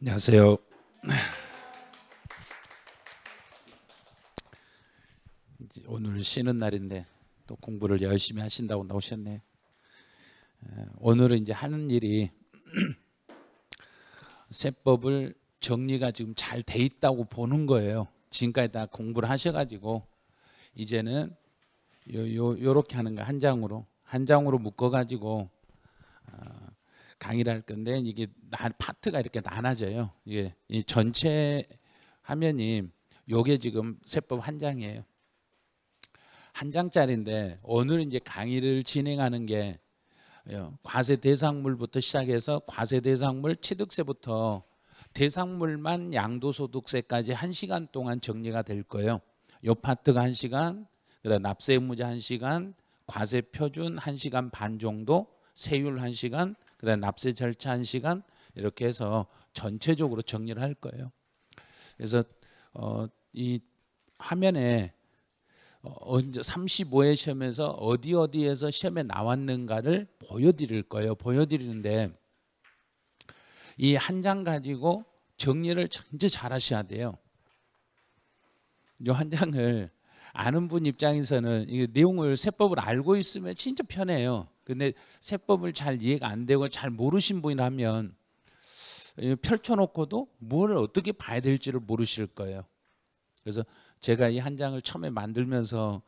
안녕하세요. 오늘 쉬는 날인데 또 공부를 열심히 하신다고 나오셨네요. 오늘은 이제 하는 일이 세법을 정리가 지금 잘 돼 있다고 보는 거예요. 지금까지 다 공부를 하셔가지고 이제는 요렇게 하는 거 한 장으로 묶어가지고 강의를 할 건데 이게 파트가 이렇게 나눠져요. 이게 이 전체 화면이 요게 지금 세법 한 장이에요. 한 장짜리인데 오늘은 이제 강의를 진행하는 게 과세 대상물부터 시작해서 과세 대상물 취득세부터 대상물만 양도소득세까지 1시간 동안 정리가 될 거예요. 요 파트가 1시간, 그다음 납세 의무자 1시간, 과세 표준 1시간 반 정도, 세율 1시간, 그다음 납세 절차 1시간 이렇게 해서 전체적으로 정리를 할 거예요. 그래서 이 화면에 35회 시험에서 어디에서 시험에 나왔는가를 보여드릴 거예요. 보여드리는데 이 한 장 가지고 정리를 진짜 잘 하셔야 돼요. 이 한 장을 아는 분 입장에서는 이 내용을 세법을 알고 있으면 진짜 편해요. 근데 세법을 잘 이해가 안 되고 잘 모르신 분이라면 펼쳐놓고도 뭘 어떻게 봐야 될지를 모르실 거예요. 그래서 제가 이 한 장을 처음에 만들면서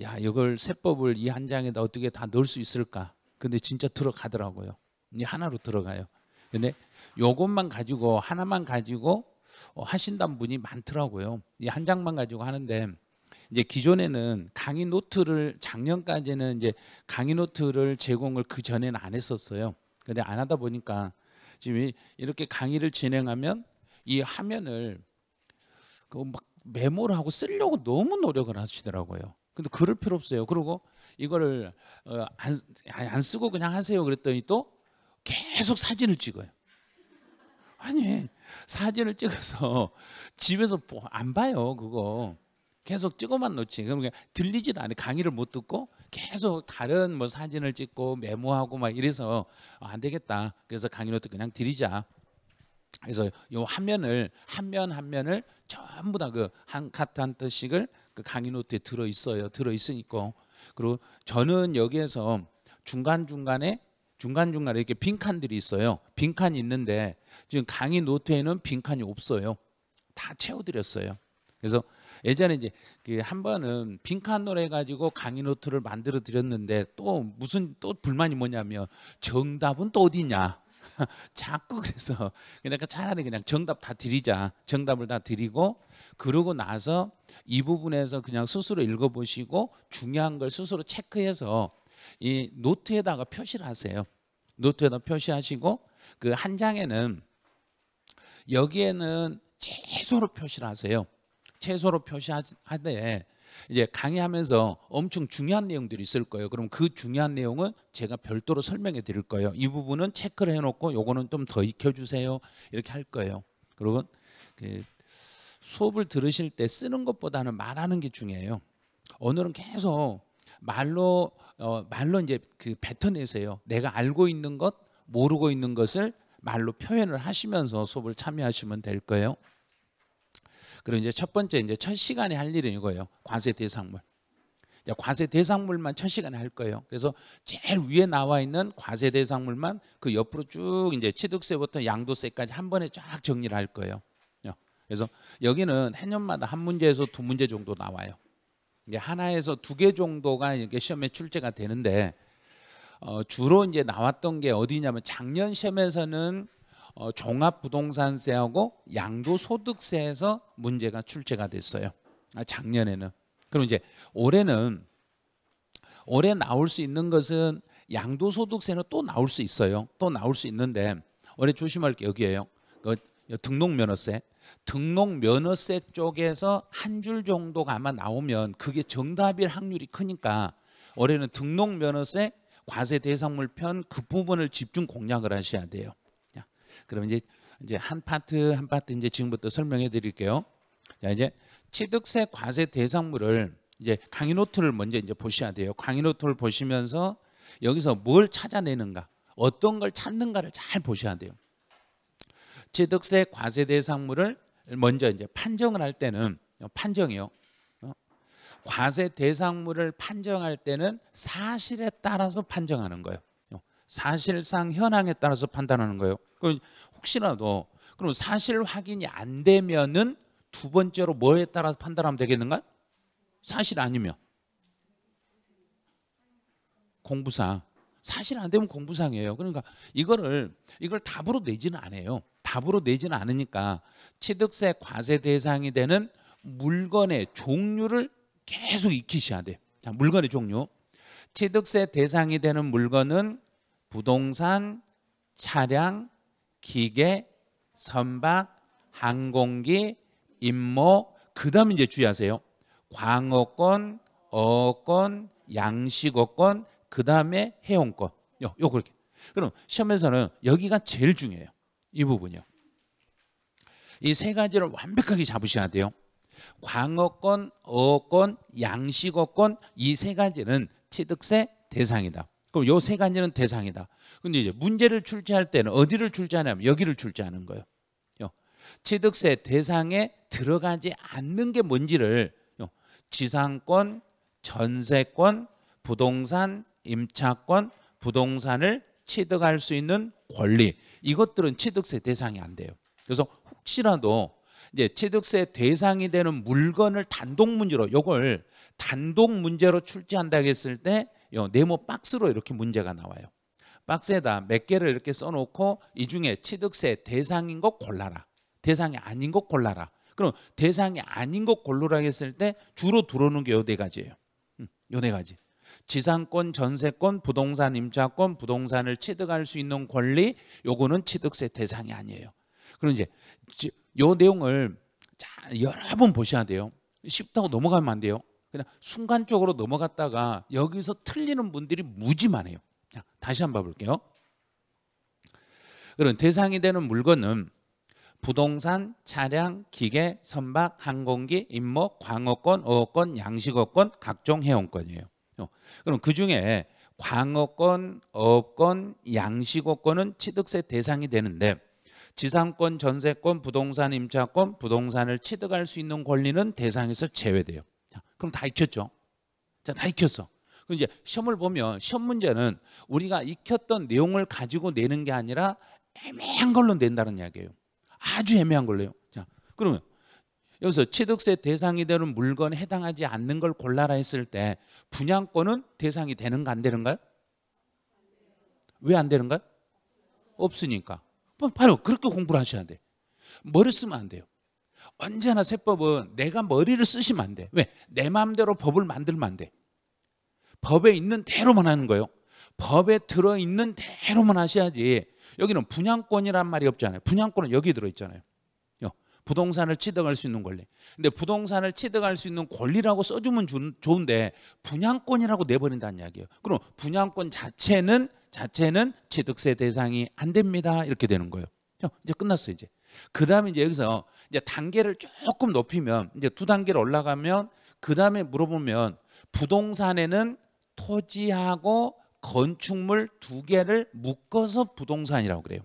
야, 이걸 세법을 이 한 장에다 어떻게 다 넣을 수 있을까? 근데 진짜 들어가더라고요. 이 하나로 들어가요. 근데 요것만 가지고 하나만 가지고 하신다는 분이 많더라고요. 이 한 장만 가지고 하는데 이제 기존에는 강의 노트를 작년까지는 이제 강의 노트를 제공을 그 전에는 안 했었어요. 근데 안 하다 보니까 지금 이렇게 강의를 진행하면 이 화면을 막 메모를 하고 쓰려고 너무 노력을 하시더라고요. 근데 그럴 필요 없어요. 그리고 이거를 안 쓰고 그냥 하세요 그랬더니 또 계속 사진을 찍어요. 아니 사진을 찍어서 집에서 안 봐요. 그거 계속 찍어만 놓지. 그러면 들리질 않아요. 강의를 못 듣고 계속 다른 뭐 사진을 찍고 메모하고 막 이래서 안 되겠다. 그래서 강의 노트 그냥 드리자. 그래서 요 화면을 한 면을 전부 다 그 한 카트 한 뜻씩을 그 강의 노트에 들어 있으니까. 그리고 저는 여기에서 중간중간에 이렇게 빈칸들이 있어요. 빈칸이 있는데 지금 강의 노트에는 빈칸이 없어요. 다 채워드렸어요. 그래서 예전에 이제 한 번은 빈칸으로 해가지고 강의 노트를 만들어 드렸는데 또 무슨 또 불만이 뭐냐면 정답은 또 어디냐. 자꾸 그래서 그러니까 차라리 그냥 정답 다 드리자. 정답을 다 드리고 그러고 나서 이 부분에서 그냥 스스로 읽어보시고 중요한 걸 스스로 체크해서 이 노트에다가 표시를 하세요. 노트에다 표시하시고 그 한 장에는 여기에는 최소로 표시를 하세요. 최소로 표시하되 이제 강의하면서 엄청 중요한 내용들이 있을 거예요. 그럼 그 중요한 내용은 제가 별도로 설명해 드릴 거예요. 이 부분은 체크를 해놓고 요거는 좀 더 익혀주세요. 이렇게 할 거예요. 그리고 그 수업을 들으실 때 쓰는 것보다는 말하는 게 중요해요. 오늘은 계속 말로 이제 그 뱉어내세요. 내가 알고 있는 것, 모르고 있는 것을 말로 표현을 하시면서 수업을 참여하시면 될 거예요. 그리고 이제 첫 번째 이제 첫 시간에 할 일은 이거예요. 과세 대상물. 과세 대상물만 첫 시간에 할 거예요. 그래서 제일 위에 나와 있는 과세 대상물만 그 옆으로 쭉 이제 취득세부터 양도세까지 한 번에 쫙 정리를 할 거예요. 그래서 여기는 해년마다 한 문제에서 두 문제 정도 나와요. 이게 하나에서 두 개 정도가 이렇게 시험에 출제가 되는데 주로 이제 나왔던 게 어디냐면 작년 시험에서는 종합부동산세하고 양도소득세에서 문제가 출제가 됐어요. 작년에는. 그럼 이제 올해 나올 수 있는 것은 양도소득세는 또 나올 수 있어요. 또 나올 수 있는데 올해 조심할 게 여기에요. 등록면허세. 등록면허세 쪽에서 한 줄 정도가 아마 나오면 그게 정답일 확률이 크니까 올해는 등록면허세 과세 대상물 편 그 부분을 집중 공략을 하셔야 돼요. 그럼 이제 한 파트 이제 지금부터 설명해 드릴게요. 자, 이제 취득세 과세 대상물을 이제 강의 노트를 먼저 이제 보셔야 돼요. 강의 노트를 보시면서 여기서 뭘 찾아내는가, 어떤 걸 찾는가를 잘 보셔야 돼요. 취득세 과세대상물을 먼저 이제 판정을 할 때는 판정이요. 과세대상물을 판정할 때는 사실에 따라서 판정하는 거예요. 사실상 현황에 따라서 판단하는 거예요. 혹시라도 그럼 사실 확인이 안 되면은 두 번째로 뭐에 따라서 판단하면 되겠는가? 사실 아니면 공부상. 사실 안 되면 공부상이에요. 그러니까 이걸 답으로 내지는 않아요. 답으로 내지는 않으니까 취득세 과세 대상이 되는 물건의 종류를 계속 익히셔야 돼요. 자, 물건의 종류. 취득세 대상이 되는 물건은 부동산, 차량, 기계, 선박, 항공기, 임모, 그다음에 이제 주의하세요. 광어권, 어권, 양식어권, 그다음에 해운권. 요 그렇게. 그럼 시험에서는 여기가 제일 중요해요. 이 부분이요. 이 세 가지를 완벽하게 잡으셔야 돼요. 광어권, 어권, 양식어권, 이 세 가지는 취득세 대상이다. 그럼 요 세 가지는 대상이다. 근데 이제 문제를 출제할 때는 어디를 출제하냐면 여기를 출제하는 거예요. 취득세 대상에 들어가지 않는 게 뭔지를 지상권, 전세권, 부동산, 임차권, 부동산을 취득할 수 있는 권리, 이것들은 취득세 대상이 안 돼요. 그래서 혹시라도 이제 취득세 대상이 되는 물건을 단독 문제로, 요걸 단독 문제로 출제한다 했을 때 네모 박스로 이렇게 문제가 나와요. 박스에다 몇 개를 이렇게 써놓고 이 중에 취득세 대상인 거 골라라, 대상이 아닌 거 골라라. 그럼 대상이 아닌 거 고르라 했을 때 주로 들어오는 게 요 네 가지예요. 요 네 가지. 지상권, 전세권, 부동산, 임차권, 부동산을 취득할 수 있는 권리, 요거는 취득세 대상이 아니에요. 그럼 이제 요 내용을 여러 번 보셔야 돼요. 쉽다고 넘어가면 안 돼요. 그냥 순간적으로 넘어갔다가 여기서 틀리는 분들이 무지 많아요. 자, 다시 한번 볼게요. 그럼 대상이 되는 물건은 부동산, 차량, 기계, 선박, 항공기, 임목, 광어권, 어권, 양식어권, 각종 해운권이에요. 그럼 그중에 광어권, 어권, 양식어권은 취득세 대상이 되는데 지상권, 전세권, 부동산, 임차권, 부동산을 취득할 수 있는 권리는 대상에서 제외돼요. 자, 그럼 다 익혔죠? 자, 다 익혔어. 그럼 이제 시험을 보면 시험 문제는 우리가 익혔던 내용을 가지고 내는 게 아니라 애매한 걸로 낸다는 이야기예요. 아주 애매한 걸로요. 자, 그러면 여기서 취득세 대상이 되는 물건에 해당하지 않는 걸 골라라 했을 때 분양권은 대상이 되는가 안 되는가요? 왜 안 되는가요? 없으니까. 바로 그렇게 공부를 하셔야 돼. 머리 쓰면 안 돼요. 언제나 세법은 내가 머리를 쓰시면 안 돼. 왜? 내 마음대로 법을 만들면 안 돼. 법에 있는 대로만 하는 거예요. 법에 들어있는 대로만 하셔야지. 여기는 분양권이란 말이 없잖아요. 분양권은 여기 들어있잖아요. 부동산을 취득할 수 있는 권리. 근데 부동산을 취득할 수 있는 권리라고 써주면 좋은데 분양권이라고 내버린다는 이야기예요. 그럼 분양권 자체는 취득세 대상이 안 됩니다. 이렇게 되는 거예요. 이제 끝났어요. 이제 그 다음에 이제 여기서 이제 단계를 조금 높이면 이제 두 단계를 올라가면 그 다음에 물어보면 부동산에는 토지하고 건축물 두 개를 묶어서 부동산이라고 그래요.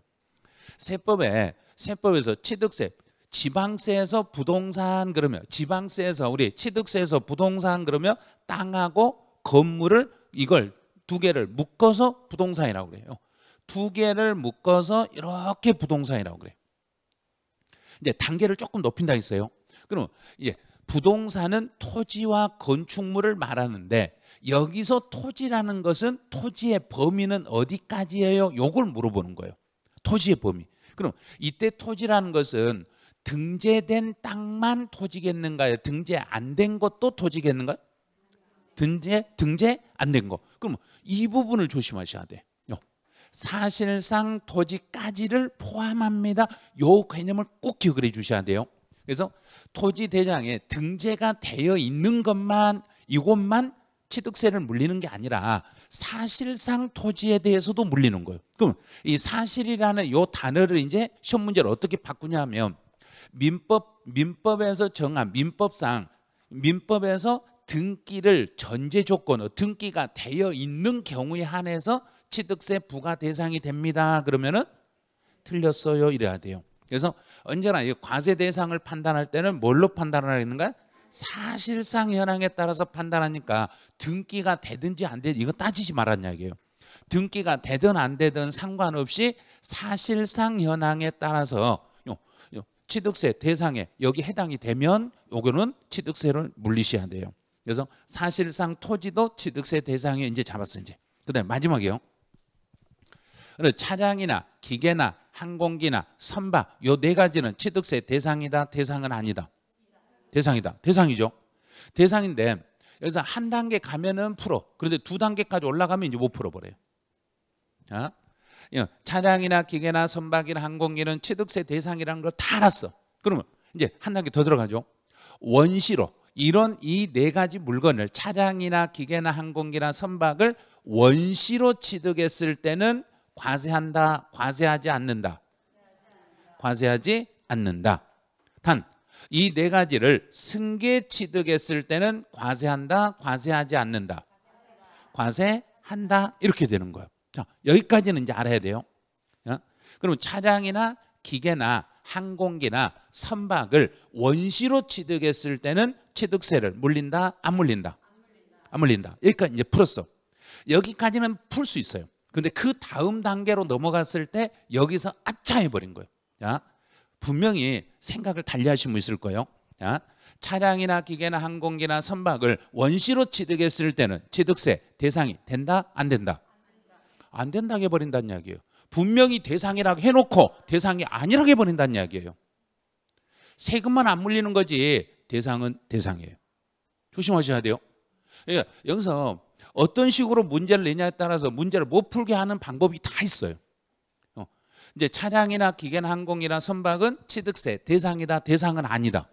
세법에서 취득세, 지방세에서 부동산 그러면 지방세에서 우리 취득세에서 부동산 그러면 땅하고 건물을 이걸 두 개를 묶어서 부동산이라고 그래요. 두 개를 묶어서 이렇게 부동산이라고 그래요. 이제 단계를 조금 높인다 했어요. 그럼 이제 부동산은 토지와 건축물을 말하는데 여기서 토지라는 것은 토지의 범위는 어디까지예요? 요걸 물어보는 거예요. 토지의 범위. 그럼 이때 토지라는 것은 등재된 땅만 토지겠는가요? 등재 안 된 것도 토지겠는가요? 등재 안 된 거. 그럼 이 부분을 조심하셔야 돼요. 사실상 토지까지를 포함합니다. 요 개념을 꼭 기억을 해 주셔야 돼요. 그래서 토지 대장에 등재가 되어 있는 것만 이것만 취득세를 물리는 게 아니라 사실상 토지에 대해서도 물리는 거예요. 그럼 이 사실이라는 요 단어를 이제 시험 문제를 어떻게 바꾸냐면 민법에서 정한 민법에서 등기를 전제 조건으로 등기가 되어 있는 경우에 한해서 취득세 부과 대상이 됩니다. 그러면은 틀렸어요 이래야 돼요. 그래서 언제나 이 과세 대상을 판단할 때는 뭘로 판단하는가? 사실상 현황에 따라서 판단하니까 등기가 되든지 안 되든 이거 따지지 말란 이야기예요. 등기가 되든 안 되든 상관없이 사실상 현황에 따라서 취득세 대상에 여기 해당이 되면 요거는 취득세를 물리셔야 돼요. 그래서 사실상 토지도 취득세 대상에 이제 잡았어요. 이제 그다음에 마지막이요. 차량이나 기계나 항공기나 선박 요 네 가지는 취득세 대상이다, 대상은 아니다. 대상이다. 대상이죠. 대상인데 여기서 한 단계 가면은 풀어. 그런데 두 단계까지 올라가면 이제 못 풀어버려요. 자, 차량이나 기계나 선박이나 항공기는 취득세 대상이라는 걸 다 알았어. 그러면 이제 한 단계 더 들어가죠. 원시로 이런 이 네 가지 물건을 차량이나 기계나 항공기나 선박을 원시로 취득했을 때는 과세한다, 과세하지 않는다. 과세하지 않는다. 단 이 네 가지를 승계 취득했을 때는 과세한다, 과세하지 않는다. 과세한다 이렇게 되는 거예요. 자, 여기까지는 이제 알아야 돼요. 그러면 차량이나 기계나 항공기나 선박을 원시로 취득했을 때는 취득세를 물린다, 안 물린다? 안 물린다. 여기까지 이제 풀었어. 여기까지는 풀 수 있어요. 근데 그 다음 단계로 넘어갔을 때 여기서 아차 해버린 거예요. 자, 분명히 생각을 달리 하신 분 있을 거예요. 자, 차량이나 기계나 항공기나 선박을 원시로 취득했을 때는 취득세 대상이 된다, 안 된다? 안 된다고 해버린다는 이야기예요. 분명히 대상이라고 해놓고 대상이 아니라고 해버린다는 이야기예요. 세금만 안 물리는 거지 대상은 대상이에요. 조심하셔야 돼요. 그러니까 여기서 어떤 식으로 문제를 내냐에 따라서 문제를 못 풀게 하는 방법이 다 있어요. 이제 차량이나 기계나 항공이나 선박은 취득세 대상이다, 대상은 아니다.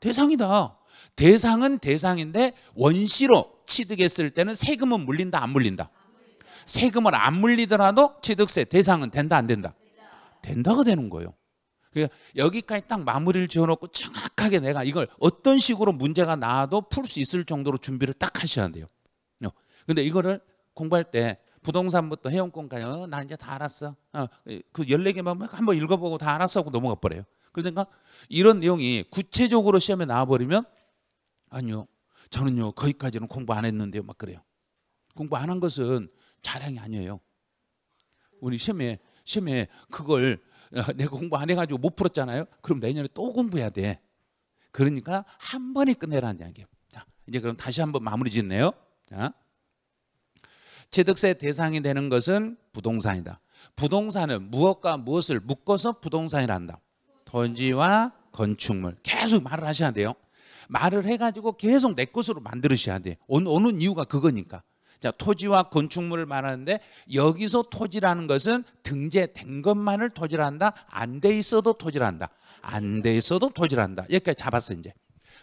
대상이다. 대상은 대상인데 원시로 취득했을 때는 세금은 물린다, 안 물린다? 세금을 안 물리더라도 취득세 대상은 된다, 안 된다? 된다가 되는 거예요. 그러니까 여기까지 딱 마무리를 지어놓고 정확하게 내가 이걸 어떤 식으로 문제가 나와도 풀 수 있을 정도로 준비를 딱 하셔야 돼요. 근데 이거를 공부할 때 부동산부터 해운권까지 나 이제 다 알았어. 그 14개만 한번 읽어보고 다 알았어 하고 넘어가 버려요. 그러니까 이런 내용이 구체적으로 시험에 나와버리면 아니요, 저는요 거기까지는 공부 안 했는데요 막 그래요. 공부 안 한 것은 자랑이 아니에요. 우리 시험에 그걸 내가 공부 안 해가지고 못 풀었잖아요. 그럼 내년에 또 공부해야 돼. 그러니까 한 번에 끝내라는 이야기예요. 자, 이제 그럼 다시 한번 마무리 짓네요. 자, 취득세 대상이 되는 것은 부동산이다. 부동산은 무엇과 무엇을 묶어서 부동산이라 한다. 토지와 건축물. 계속 말을 하셔야 돼요. 말을 해가지고 계속 내 것으로 만들으셔야 돼. 오는 이유가 그거니까. 자, 토지와 건축물을 말하는데 여기서 토지라는 것은 등재된 것만을 토지라 한다. 안 돼 있어도 토지라 한다. 안 돼 있어도 토지라 한다. 여기까지 잡았어 이제.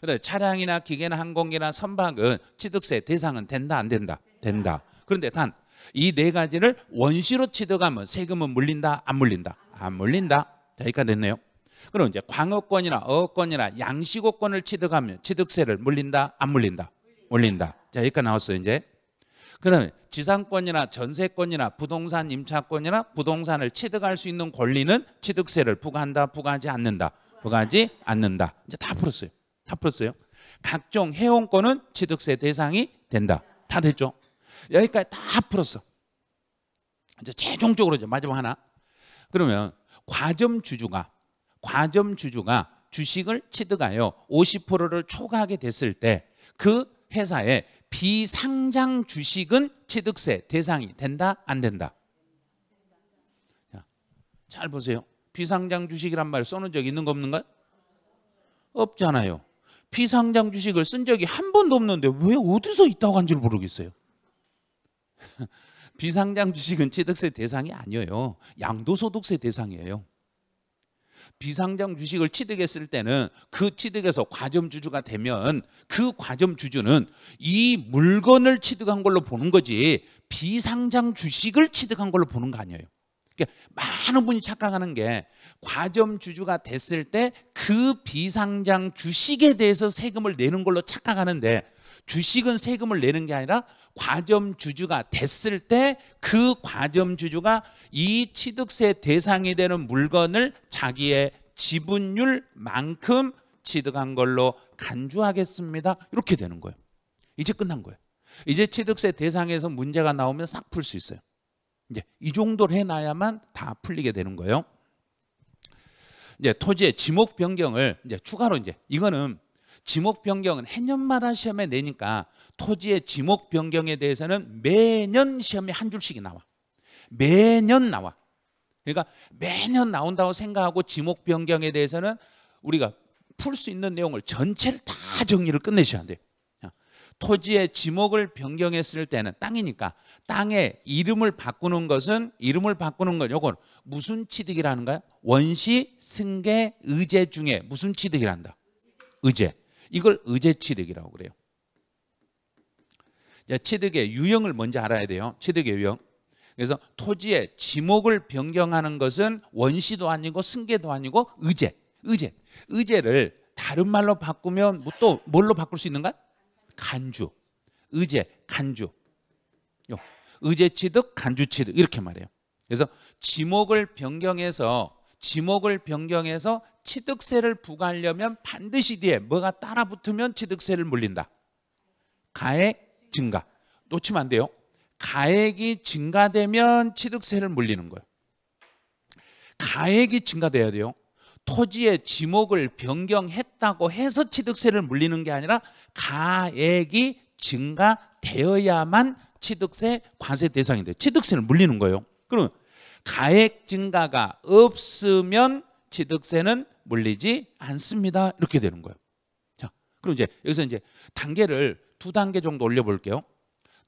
그런데 차량이나 기계나 항공기나 선박은 취득세 대상은 된다, 안 된다? 된다. 그런데 단 이 네 가지를 원시로 취득하면 세금은 물린다, 안 물린다? 안 물린다. 자, 여기까지 됐네요. 그럼 이제 광업권이나 어업권이나 양식업권을 취득하면 취득세를 물린다, 안 물린다? 물린다. 자, 여기까지 나왔어요 이제. 그러면 지상권이나 전세권이나 부동산 임차권이나 부동산을 취득할 수 있는 권리는 취득세를 부과한다, 부과하지 않는다? 부과하지 않는다. 이제 다 풀었어요. 다 풀었어요. 각종 해운권은 취득세 대상이 된다. 다 됐죠? 여기까지 다 풀었어. 이제 최종적으로 이제 마지막 하나. 그러면 과점주주가 주식을 취득하여 50%를 초과하게 됐을 때 그 회사의 비상장 주식은 취득세 대상이 된다, 안 된다? 자, 잘 보세요. 비상장 주식이란 말 써놓은 적 있는 거 없는가요? 없잖아요. 비상장 주식을 쓴 적이 한 번도 없는데 왜 어디서 있다고 한지를 모르겠어요. 비상장 주식은 취득세 대상이 아니에요. 양도소득세 대상이에요. 비상장 주식을 취득했을 때는 그 취득에서 과점주주가 되면 그 과점주주는 이 물건을 취득한 걸로 보는 거지 비상장 주식을 취득한 걸로 보는 거 아니에요. 그러니까 많은 분이 착각하는 게 과점주주가 됐을 때 그 비상장 주식에 대해서 세금을 내는 걸로 착각하는데 주식은 세금을 내는 게 아니라 과점주주가 됐을 때 그 과점주주가 이 취득세 대상이 되는 물건을 자기의 지분율만큼 취득한 걸로 간주하겠습니다. 이렇게 되는 거예요. 이제 끝난 거예요. 이제 취득세 대상에서 문제가 나오면 싹 풀 수 있어요. 이제 이 정도를 해놔야만 다 풀리게 되는 거예요. 이제 토지의 지목 변경을 이제 추가로 이제 이거는 지목 변경은 해년마다 시험에 내니까 토지의 지목 변경에 대해서는 매년 시험에 한 줄씩이 나와. 매년 나와. 그러니까 매년 나온다고 생각하고 지목 변경에 대해서는 우리가 풀 수 있는 내용을 전체를 다 정리를 끝내셔야 돼요. 토지의 지목을 변경했을 때는 땅이니까 땅의 이름을 바꾸는 건 요건 무슨 취득이라는가요? 원시, 승계, 의제 중에 무슨 취득이란다? 의제. 이걸 의제 취득이라고 그래요. 취득의 유형을 먼저 알아야 돼요. 취득의 유형. 그래서 토지의 지목을 변경하는 것은 원시도 아니고 승계도 아니고 의제. 의제를 다른 말로 바꾸면 또 뭘로 바꿀 수 있는가? 간주. 의제, 간주. 의제 취득, 간주 취득 이렇게 말해요. 그래서 지목을 변경해서 취득세를 부과하려면 반드시 뒤에 뭐가 따라 붙으면 취득세를 물린다. 가액 증가. 놓치면 안 돼요. 가액이 증가되면 취득세를 물리는 거예요. 가액이 증가돼야 돼요. 토지의 지목을 변경했다고 해서 취득세를 물리는 게 아니라 가액이 증가되어야만 취득세 과세 대상이 돼요. 취득세를 물리는 거예요. 그럼 가액 증가가 없으면 취득세는 물리지 않습니다. 이렇게 되는 거예요. 자, 그럼 이제 여기서 이제 단계를 2단계 정도 올려볼게요.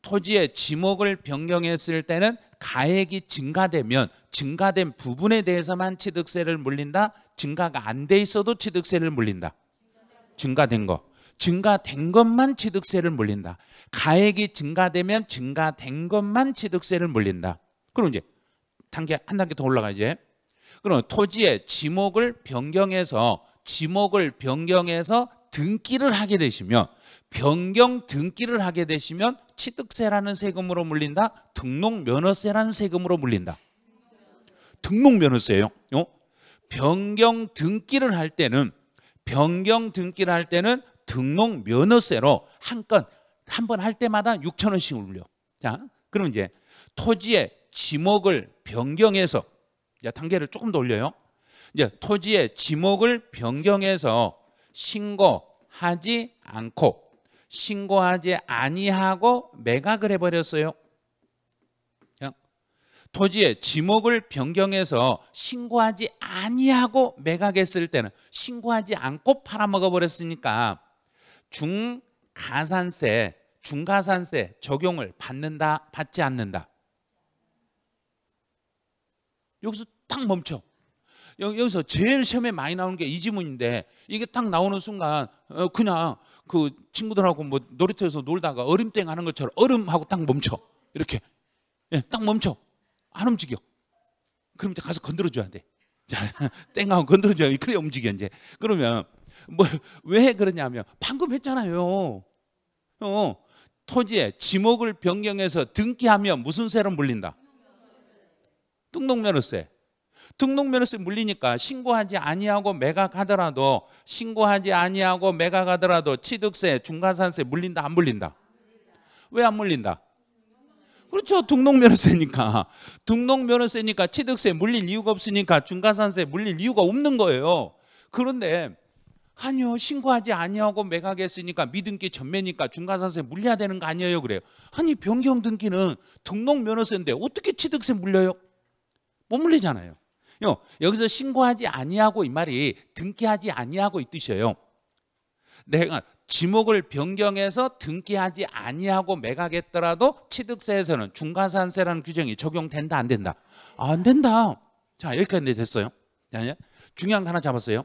토지의 지목을 변경했을 때는 가액이 증가된 부분에 대해서만 취득세를 물린다. 증가가 안 돼 있어도 취득세를 물린다. 증가된 것만 취득세를 물린다. 가액이 증가되면 증가된 것만 취득세를 물린다. 그럼 이제 한 단계 더 올라가야지. 그럼 토지의 지목을 변경해서 등기를 하게 되시면 등기를 하게 되시면 취득세라는 세금으로 물린다. 등록면허세라는 세금으로 물린다. 등록면허세예요. 변경 등기를 할 때는 등록면허세로 한 번 할 때마다 6,000원씩 물려. 자, 그럼 이제 토지의 지목을 변경해서 단계를 조금 더 올려요. 이제 토지의 지목을 변경해서 신고하지 아니하고 매각을 해버렸어요. 토지의 지목을 변경해서 신고하지 아니하고 매각했을 때는 신고하지 않고 팔아먹어버렸으니까 중가산세 적용을 받는다, 받지 않는다. 여기서 딱 멈춰. 여기서 제일 시험에 많이 나오는 게 이 지문인데 이게 딱 나오는 순간 그냥 그 친구들하고 뭐 놀이터에서 놀다가 얼음땡 하는 것처럼 얼음하고 딱 멈춰. 이렇게 딱 멈춰. 안 움직여. 그럼 이제 가서 건드려줘야 돼. 자, 땡하고 건드려줘야 돼. 그래 움직여 이제. 그러면 왜 그러냐면 방금 했잖아요. 토지의 지목을 변경해서 등기하면 무슨 세로 물린다? 등록면허세. 등록면허세 물리니까 신고하지 아니하고 매각하더라도 취득세, 중과산세 물린다 안 물린다? 왜 안 물린다? 그렇죠. 등록면허세니까 취득세 물릴 이유가 없으니까 중과산세 물릴 이유가 없는 거예요. 그런데 아니요, 신고하지 아니하고 매각했으니까 미등기 전매니까 중과산세 물려야 되는 거 아니에요? 그래요. 아니 변경 등기는 등록면허세인데 어떻게 취득세 물려요? 못 물리잖아요. 여기서 신고하지 아니하고 이 말이 등기하지 아니하고 이 뜻이에요. 내가 지목을 변경해서 등기하지 아니하고 매각했더라도 취득세에서는 중과산세라는 규정이 적용된다 안 된다? 안 된다. 자, 여기까지 됐어요. 중요한 거 하나 잡았어요.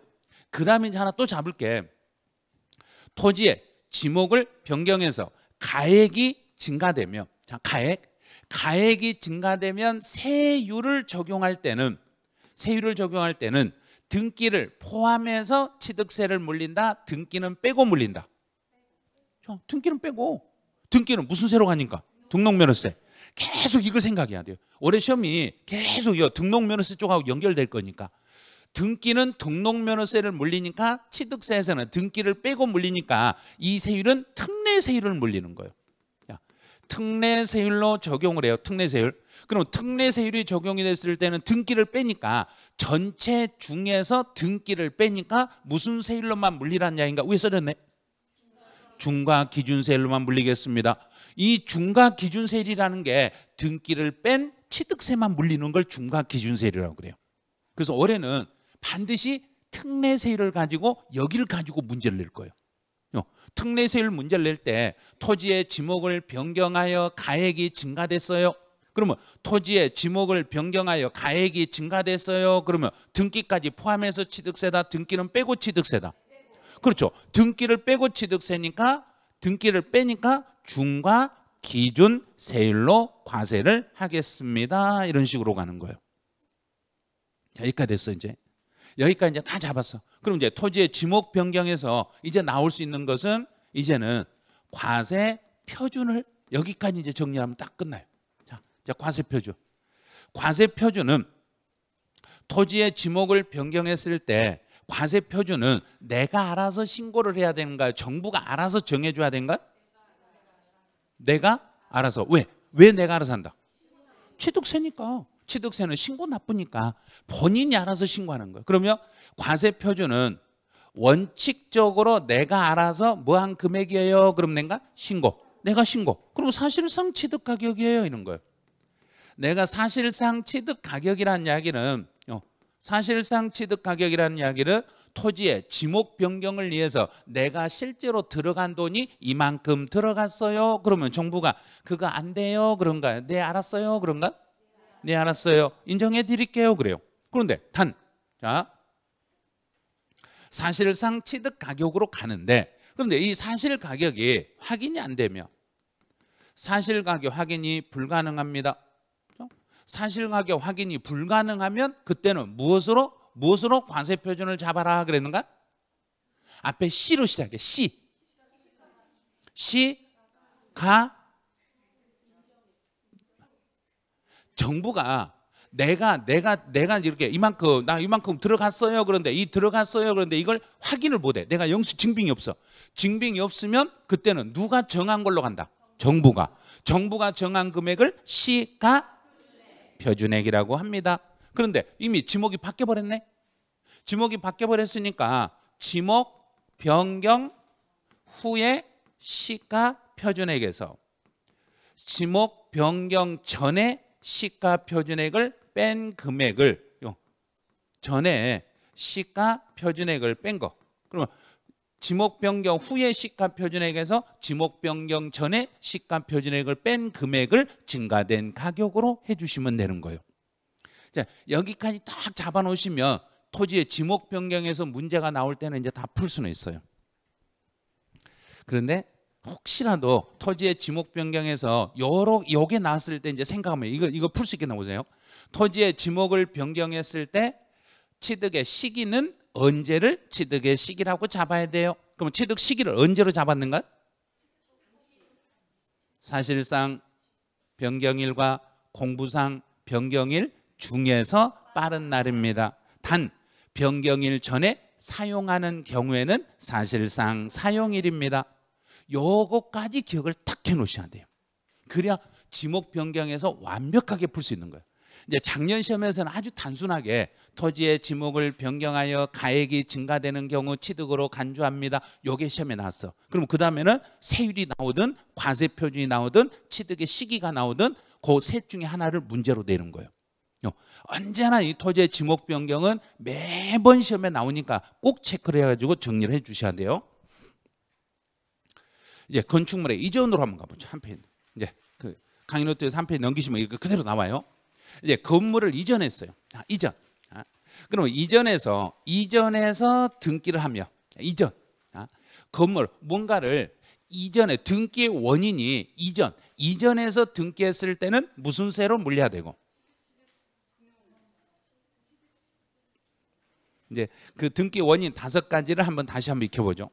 그 다음에 이제 하나 또 잡을게. 토지의 지목을 변경해서 가액이 증가되면, 자, 가액이 증가되면 세율을 적용할 때는 등기를 포함해서 취득세를 물린다. 등기는 빼고 물린다. 등기는 빼고. 등기는 무슨 세로 가니까? 등록면허세. 계속 이걸 생각해야 돼요. 올해 시험이 계속 등록면허세 쪽하고 연결될 거니까. 등기는 등록면허세를 물리니까 취득세에서는 등기를 빼고 물리니까 이 세율은 특례세율을 물리는 거예요. 특례세율로 적용을 해요. 특례세율. 그럼 특례세율이 적용이 됐을 때는 등기를 빼니까 전체 중에서 등기를 빼니까 무슨 세율로만 물리라는 이야기인가? 위에 써졌네. 중과기준세율로만 물리겠습니다. 이 중과기준세율이라는 게 등기를 뺀 취득세만 물리는 걸 중과기준세율이라고 그래요. 그래서 올해는 반드시 특례세율을 가지고 여기를 가지고 문제를 낼 거예요. 특례세율 문제를 낼 때 토지의 지목을 변경하여 가액이 증가됐어요. 그러면 토지의 지목을 변경하여 가액이 증가됐어요. 그러면 등기까지 포함해서 취득세다. 등기는 빼고 취득세다. 그렇죠. 등기를 빼고 취득세니까 등기를 빼니까 중과 기준 세율로 과세를 하겠습니다. 이런 식으로 가는 거예요. 자, 여기까지 됐어 이제. 여기까지 이제 다 잡았어. 그럼 이제 토지의 지목 변경에서 이제 나올 수 있는 것은 이제는 과세 표준을 여기까지 이제 정리하면 딱 끝나요. 자, 과세 표준. 과세 표준은 토지의 지목을 변경했을 때 과세 표준은 내가 알아서 신고를 해야 되는가요? 정부가 알아서 정해줘야 되는가요? 내가 알아서. 왜? 왜 내가 알아서 한다? 취득세니까. 취득세는 신고 나쁘니까 본인이 알아서 신고하는 거예요. 그러면 과세 표준은 원칙적으로 내가 알아서 뭐한 금액이에요. 그럼 내가 신고. 내가 신고. 그럼 사실상 취득 가격이에요. 이런 거예요. 내가 사실상 취득 가격이라는 이야기는 사실상 취득 가격이라는 이야기는 토지의 지목 변경을 위해서 내가 실제로 들어간 돈이 이만큼 들어갔어요. 그러면 정부가 그거 안 돼요. 그런가요? 네, 알았어요. 그런가? 네, 알았어요. 인정해 드릴게요. 그래요. 그런데 사실상 취득 가격으로 가는데 그런데 이 사실 가격이 확인이 안 되면 사실 가격 확인이 불가능합니다. 사실 가격 확인이 불가능하면 그때는 무엇으로 과세 표준을 잡아라 그랬는가? 앞에 C로 시작해. 시가 정부가 내가 이렇게 이만큼 들어갔어요. 그런데 이걸 확인을 못 해. 내가 영수 증빙이 없어. 증빙이 없으면 그때는 누가 정한 걸로 간다? 정부가 정한 금액을 시가 표준액이라고 합니다. 그런데 이미 지목이 바뀌어 버렸네. 지목이 바뀌어 버렸으니까 지목 변경 후에 시가 표준액에서 지목 변경 전에 시가 표준액을 뺀 금액을 전에 시가 표준액을 뺀 거. 그러면 지목 변경 후에 시가 표준액에서 지목 변경 전에 시가 표준액을 뺀 금액을 증가된 가격으로 해주시면 되는 거예요. 자, 여기까지 딱 잡아놓으시면 토지의 지목 변경에서 문제가 나올 때는 이제 다 풀 수는 있어요. 그런데 혹시라도 토지의 지목 변경에서 요게 나왔을 때 이제 생각하면 이거 풀 수 있겠나 보세요. 토지의 지목을 변경했을 때 취득의 시기는 언제를 취득의 시기라고 잡아야 돼요. 그럼 취득 시기를 언제로 잡았는가? 사실상 변경일과 공부상 변경일 중에서 빠른 날입니다. 단 변경일 전에 사용하는 경우에는 사실상 사용일입니다. 요거까지 기억을 딱 해놓으셔야 돼요. 그래야 지목 변경에서 완벽하게 풀 수 있는 거예요. 이제 작년 시험에서는 아주 단순하게 토지의 지목을 변경하여 가액이 증가되는 경우 취득으로 간주합니다. 요게 시험에 나왔어. 그럼 그 다음에는 세율이 나오든 과세 표준이 나오든 취득의 시기가 나오든 그 셋 중에 하나를 문제로 내는 거예요. 언제나 이 토지의 지목 변경은 매번 시험에 나오니까 꼭 체크를 해가지고 정리를 해주셔야 돼요. 이제 건축물의 이전으로 한번 가보죠. 한 페이지. 이제 그 강의 노트에서 한 페이지 넘기시면 이거 그대로 나와요. 이제 건물을 이전했어요. 이전. 그럼 이전에서 등기를 하며 건물 뭔가를 이전에 등기의 원인이 이전에서 등기했을 때는 무슨 세로 물려야 되고 이제 그 등기 원인 5가지를 한번 다시 한번 익혀보죠.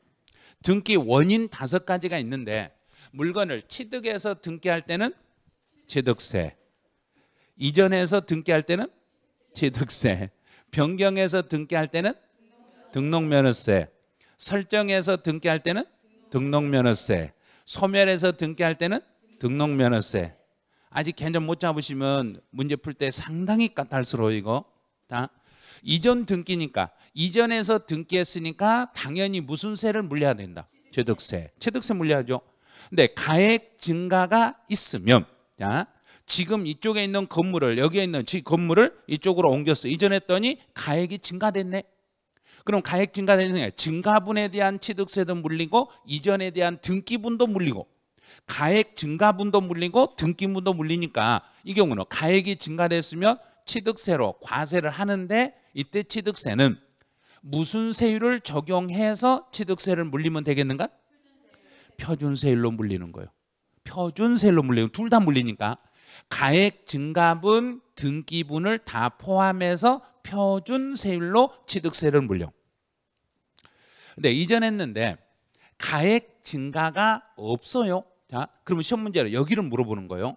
등기 원인 5가지가 있는데 물건을 취득해서 등기할 때는 취득세. 이전해서 등기할 때는 취득세. 변경해서 등기할 때는 등록면허세. 설정해서 등기할 때는 등록면허세. 소멸해서 등기할 때는 등록면허세. 아직 개념 못 잡으시면 문제 풀 때 상당히 까탈스러워 이거. 다 이전 등기니까 이전에서 등기했으니까 당연히 무슨 세를 물려야 된다. 취득세. 취득세 물려야죠. 근데 가액 증가가 있으면 자, 지금 이쪽에 있는 건물을 여기에 있는 건물을 이쪽으로 옮겼어. 이전했더니 가액이 증가됐네. 그럼 가액 증가되는 증가분에 대한 취득세도 물리고 이전에 대한 등기분도 물리고 가액 증가분도 물리고 등기분도 물리니까 이 경우는 가액이 증가됐으면 취득세로 과세를 하는데 이때 취득세는 무슨 세율을 적용해서 취득세를 물리면 되겠는가? 표준세율로 물리는 거예요. 표준세율로 물리고 둘 다 물리니까 가액 증가분, 등기분을 다 포함해서 표준세율로 취득세를 물려. 근데 이전 했는데 가액 증가가 없어요. 자, 그러면 시험 문제로 여기를 물어보는 거예요.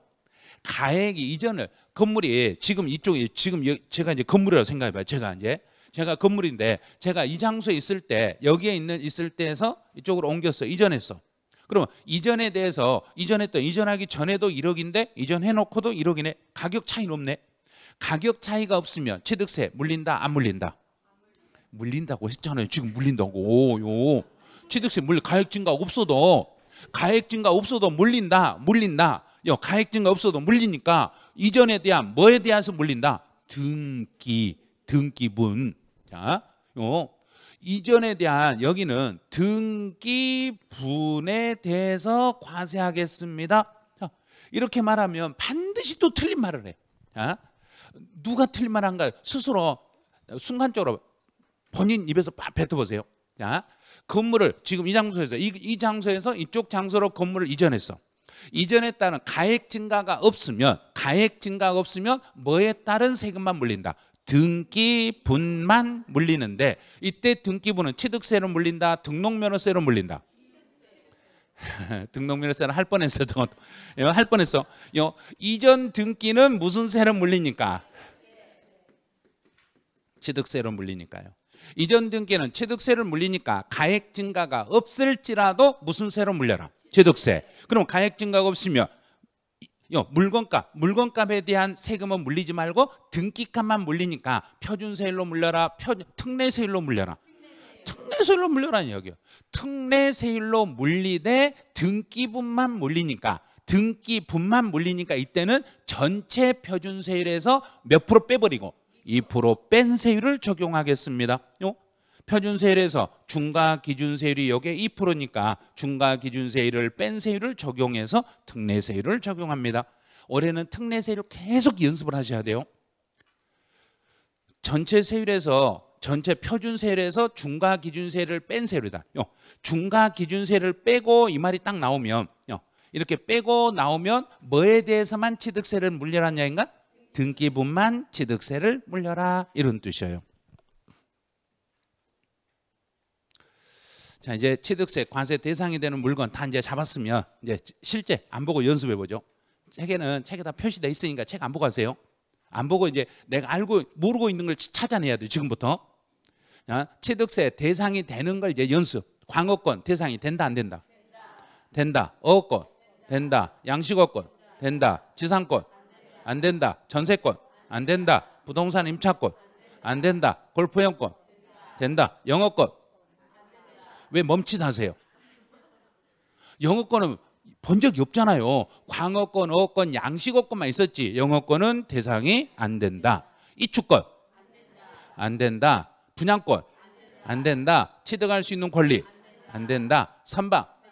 가액이 이전을 건물이 지금 이쪽에 지금 제가 이제 건물이라고 생각해봐요. 제가 건물인데 제가 이 장소에 있을 때 여기에 있을 때에서 이쪽으로 옮겼어. 이전했어. 그러면 이전에 대해서 이전하기 전에도 1억인데 이전해놓고도 1억이네. 가격 차이는 없네. 가격 차이가 없으면 취득세 물린다 안 물린다? 물린다고 했잖아요. 지금 물린다고. 취득세 가액 증가 없어도 물린다. 가액 증가 없어도 물리니까 이전에 대한 뭐에 대해서 물린다? 등기분. 자, 이전에 대한 여기는 등기분에 대해서 과세하겠습니다. 자, 이렇게 말하면 반드시 또 틀린 말을 해. 자, 누가 틀린 말 한가 스스로 순간적으로 본인 입에서 뱉어보세요. 자, 건물을 지금 이 장소에서 이 장소에서 이쪽 장소로 건물을 이전했어. 이전했다는 가액 증가가 없으면 뭐에 따른 세금만 물린다? 등기분만 물리는데 이때 등기분은 취득세로 물린다? 등록면허세로 물린다? 등록면허세는 할 뻔했어. 할 뻔했어. 이전 등기는 무슨 세로 물리니까? 취득세로 물리니까요. 이전 등기는 취득세를 물리니까 가액 증가가 없을지라도 무슨 세로 물려라? 취득세. 그럼 가액 증가가 없으면 물건값에 대한 세금은 물리지 말고 등기값만 물리니까 표준세율로 물려라? 특례세율로 물려라? 특례세율로 물려라는 이야기예요. 특례세율로 물리되 등기분만 물리니까 이때는 전체 표준세율에서 몇 프로 빼버리고 2% 뺀 세율을 적용하겠습니다. 표준세율에서 중과기준세율이 여기에 2%니까 중과기준세율을 뺀 세율을 적용해서 특례세율을 적용합니다. 올해는 특례세율을 계속 연습을 하셔야 돼요. 전체 표준세율에서 중과기준세율을 뺀 세율이다. 중과기준세율을 빼고 이 말이 딱 나오면 이렇게 빼고 나오면 뭐에 대해서만 취득세를 물려라는 이야기인가? 등기분만 취득세를 물려라 이런 뜻이에요. 자, 이제 취득세 과세 대상이 되는 물건 다 이제 잡았으면 이제 실제 안 보고 연습해 보죠. 책에다 표시돼 있으니까 책 안 보고 하세요. 안 보고 이제 내가 모르고 있는 걸 찾아내야 돼. 지금부터. 자, 취득세 대상이 되는 걸 이제 연습. 광어권 대상이 된다 안 된다? 된다. 어업권 된다. 양식어권 된다. 지상권 안 된다. 전세권 안 된다. 부동산 임차권 안 된다. 골프영권 된다. 영어권 왜 멈칫하세요? 영어권은 본 적이 없잖아요. 광어권, 어업권, 양식어권만 있었지. 영어권은 대상이 안 된다. 이주권 안 된다. 분양권 안 된다. 취득할 수 있는 권리 안 된다. 선박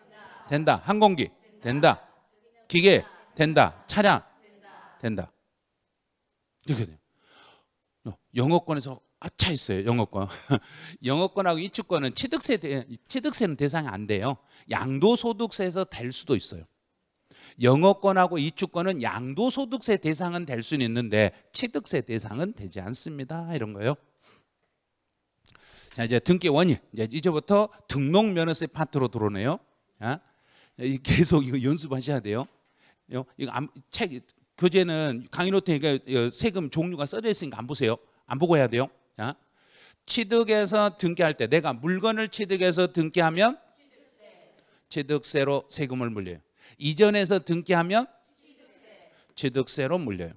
된다. 항공기 된다. 기계 된다. 차량 된다. 이렇게 돼요. 영어권에서 아차 있어요. 영어권. 영어권하고 이주권은 취득세는 대상이 안 돼요. 양도소득세에서 될 수도 있어요. 영어권하고 이주권은 양도소득세 대상은 될 수는 있는데 취득세 대상은 되지 않습니다. 이런 거예요. 자, 이제 등기 원인. 이제부터 등록면허세 파트로 들어오네요. 계속 이거 연습하셔야 돼요. 이거 책 교재는 강의노트에 세금 종류가 써져 있으니까 안 보세요. 안 보고 해야 돼요. 자, 취득해서 등기할 때 내가 물건을 취득해서 등기하면 취득세로 세금을 물려요. 이전해서 등기하면 취득세로 물려요.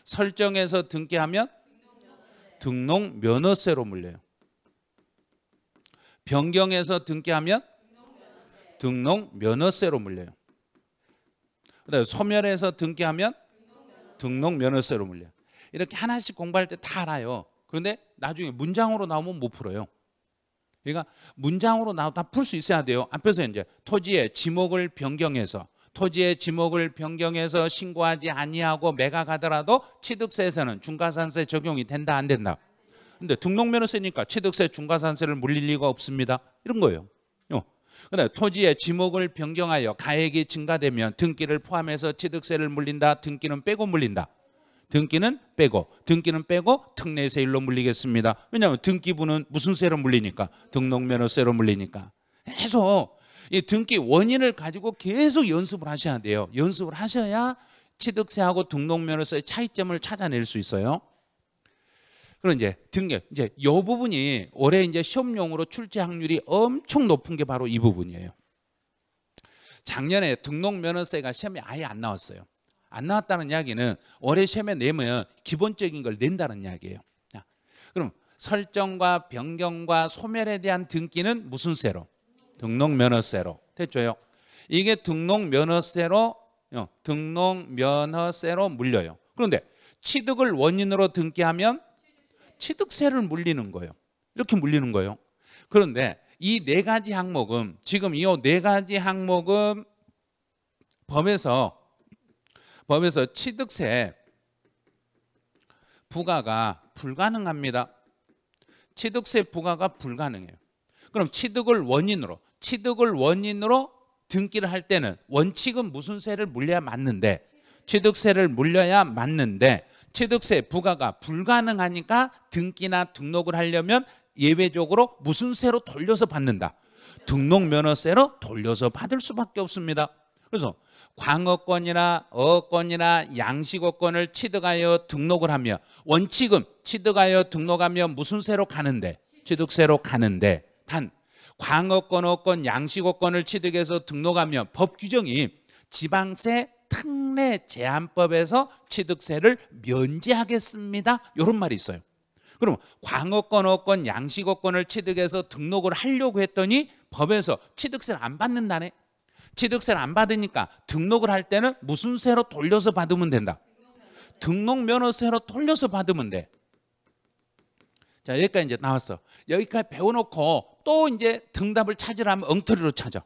설정해서 등기하면 등록면허세로 물려요. 변경해서 등기하면 등록면허세로 물려요. 그다음에 소멸해서 등기하면 등록면허세로 물려요. 이렇게 하나씩 공부할 때 다 알아요. 그런데 나중에 문장으로 나오면 못 풀어요. 그러니까 문장으로 나와 다 풀 수 있어야 돼요. 앞에서 이제 토지의 지목을 변경해서 신고하지 아니하고 매각하더라도 취득세에서는 중과산세 적용이 된다 안 된다. 근데 등록면허세니까 취득세 중과산세를 물릴 리가 없습니다. 이런 거예요. 그다음에 토지의 지목을 변경하여 가액이 증가되면 등기를 포함해서 취득세를 물린다. 등기는 빼고 물린다. 등기는 빼고 특례세율로 물리겠습니다. 왜냐하면 등기부는 무슨 세로 물리니까? 등록면허세로 물리니까. 해서 이 등기 원인을 가지고 계속 연습을 하셔야 돼요. 연습을 하셔야 취득세하고 등록면허세의 차이점을 찾아낼 수 있어요. 그럼 이제 이 부분이 올해 이제 시험용으로 출제 확률이 엄청 높은 게 바로 이 부분이에요. 작년에 등록면허세가 시험에 아예 안 나왔어요. 안 나왔다는 이야기는 올해 시험에 내면 기본적인 걸 낸다는 이야기예요. 자, 그럼 설정과 변경과 소멸에 대한 등기는 무슨 세로? 등록면허세로. 됐죠요? 이게 등록면허세로 물려요. 그런데 취득을 원인으로 등기하면 취득세를 물리는 거예요. 이렇게 물리는 거예요. 그런데 이 네 가지 항목은 지금 이 네 가지 항목은 법에서 취득세 부과가 불가능합니다. 취득세 부과가 불가능해요. 그럼 취득을 원인으로 등기를 할 때는 원칙은 무슨 세를 물려야 맞는데 취득세를 물려야 맞는데 취득세 부과가 불가능하니까 등기나 등록을 하려면 예외적으로 무슨 세로 돌려서 받는다? 등록면허세로 돌려서 받을 수밖에 없습니다. 그래서 광어권이나 어권이나 양식어권을 취득하여 등록을 하며 원칙은 취득하여 등록하며 무슨 세로 가는데? 취득세로 가는데 단 광어권, 어권, 양식어권을 취득해서 등록하며 법 규정이 지방세 특례 제한법에서 취득세를 면제하겠습니다. 이런 말이 있어요. 그럼 광어권, 어권, 양식어권을 취득해서 등록을 하려고 했더니 법에서 취득세를 안 받는다네. 취득세를 안 받으니까 등록을 할 때는 무슨 세로 돌려서 받으면 된다? 등록면허세로 돌려서 받으면 돼. 자, 여기까지 이제 나왔어. 여기까지 배워놓고 또 이제 정답을 찾으라면 엉터리로 찾아.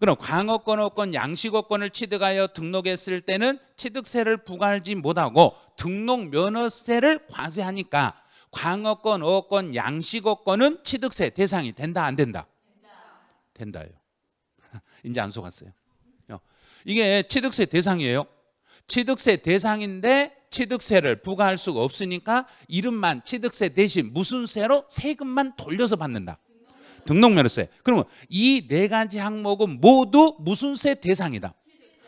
그럼 광어권, 어권, 양식어권을 취득하여 등록했을 때는 취득세를 부과하지 못하고 등록면허세를 과세하니까 광어권, 어권, 양식어권은 취득세 대상이 된다 안 된다? 된다요. 이제 안 속았어요. 이게 취득세 대상이에요. 취득세 대상인데 취득세를 부과할 수가 없으니까 이름만 취득세 대신 무슨 세로 세금만 돌려서 받는다. 등록면허세. 그러면 이 네 가지 항목은 모두 무슨 세 대상이다?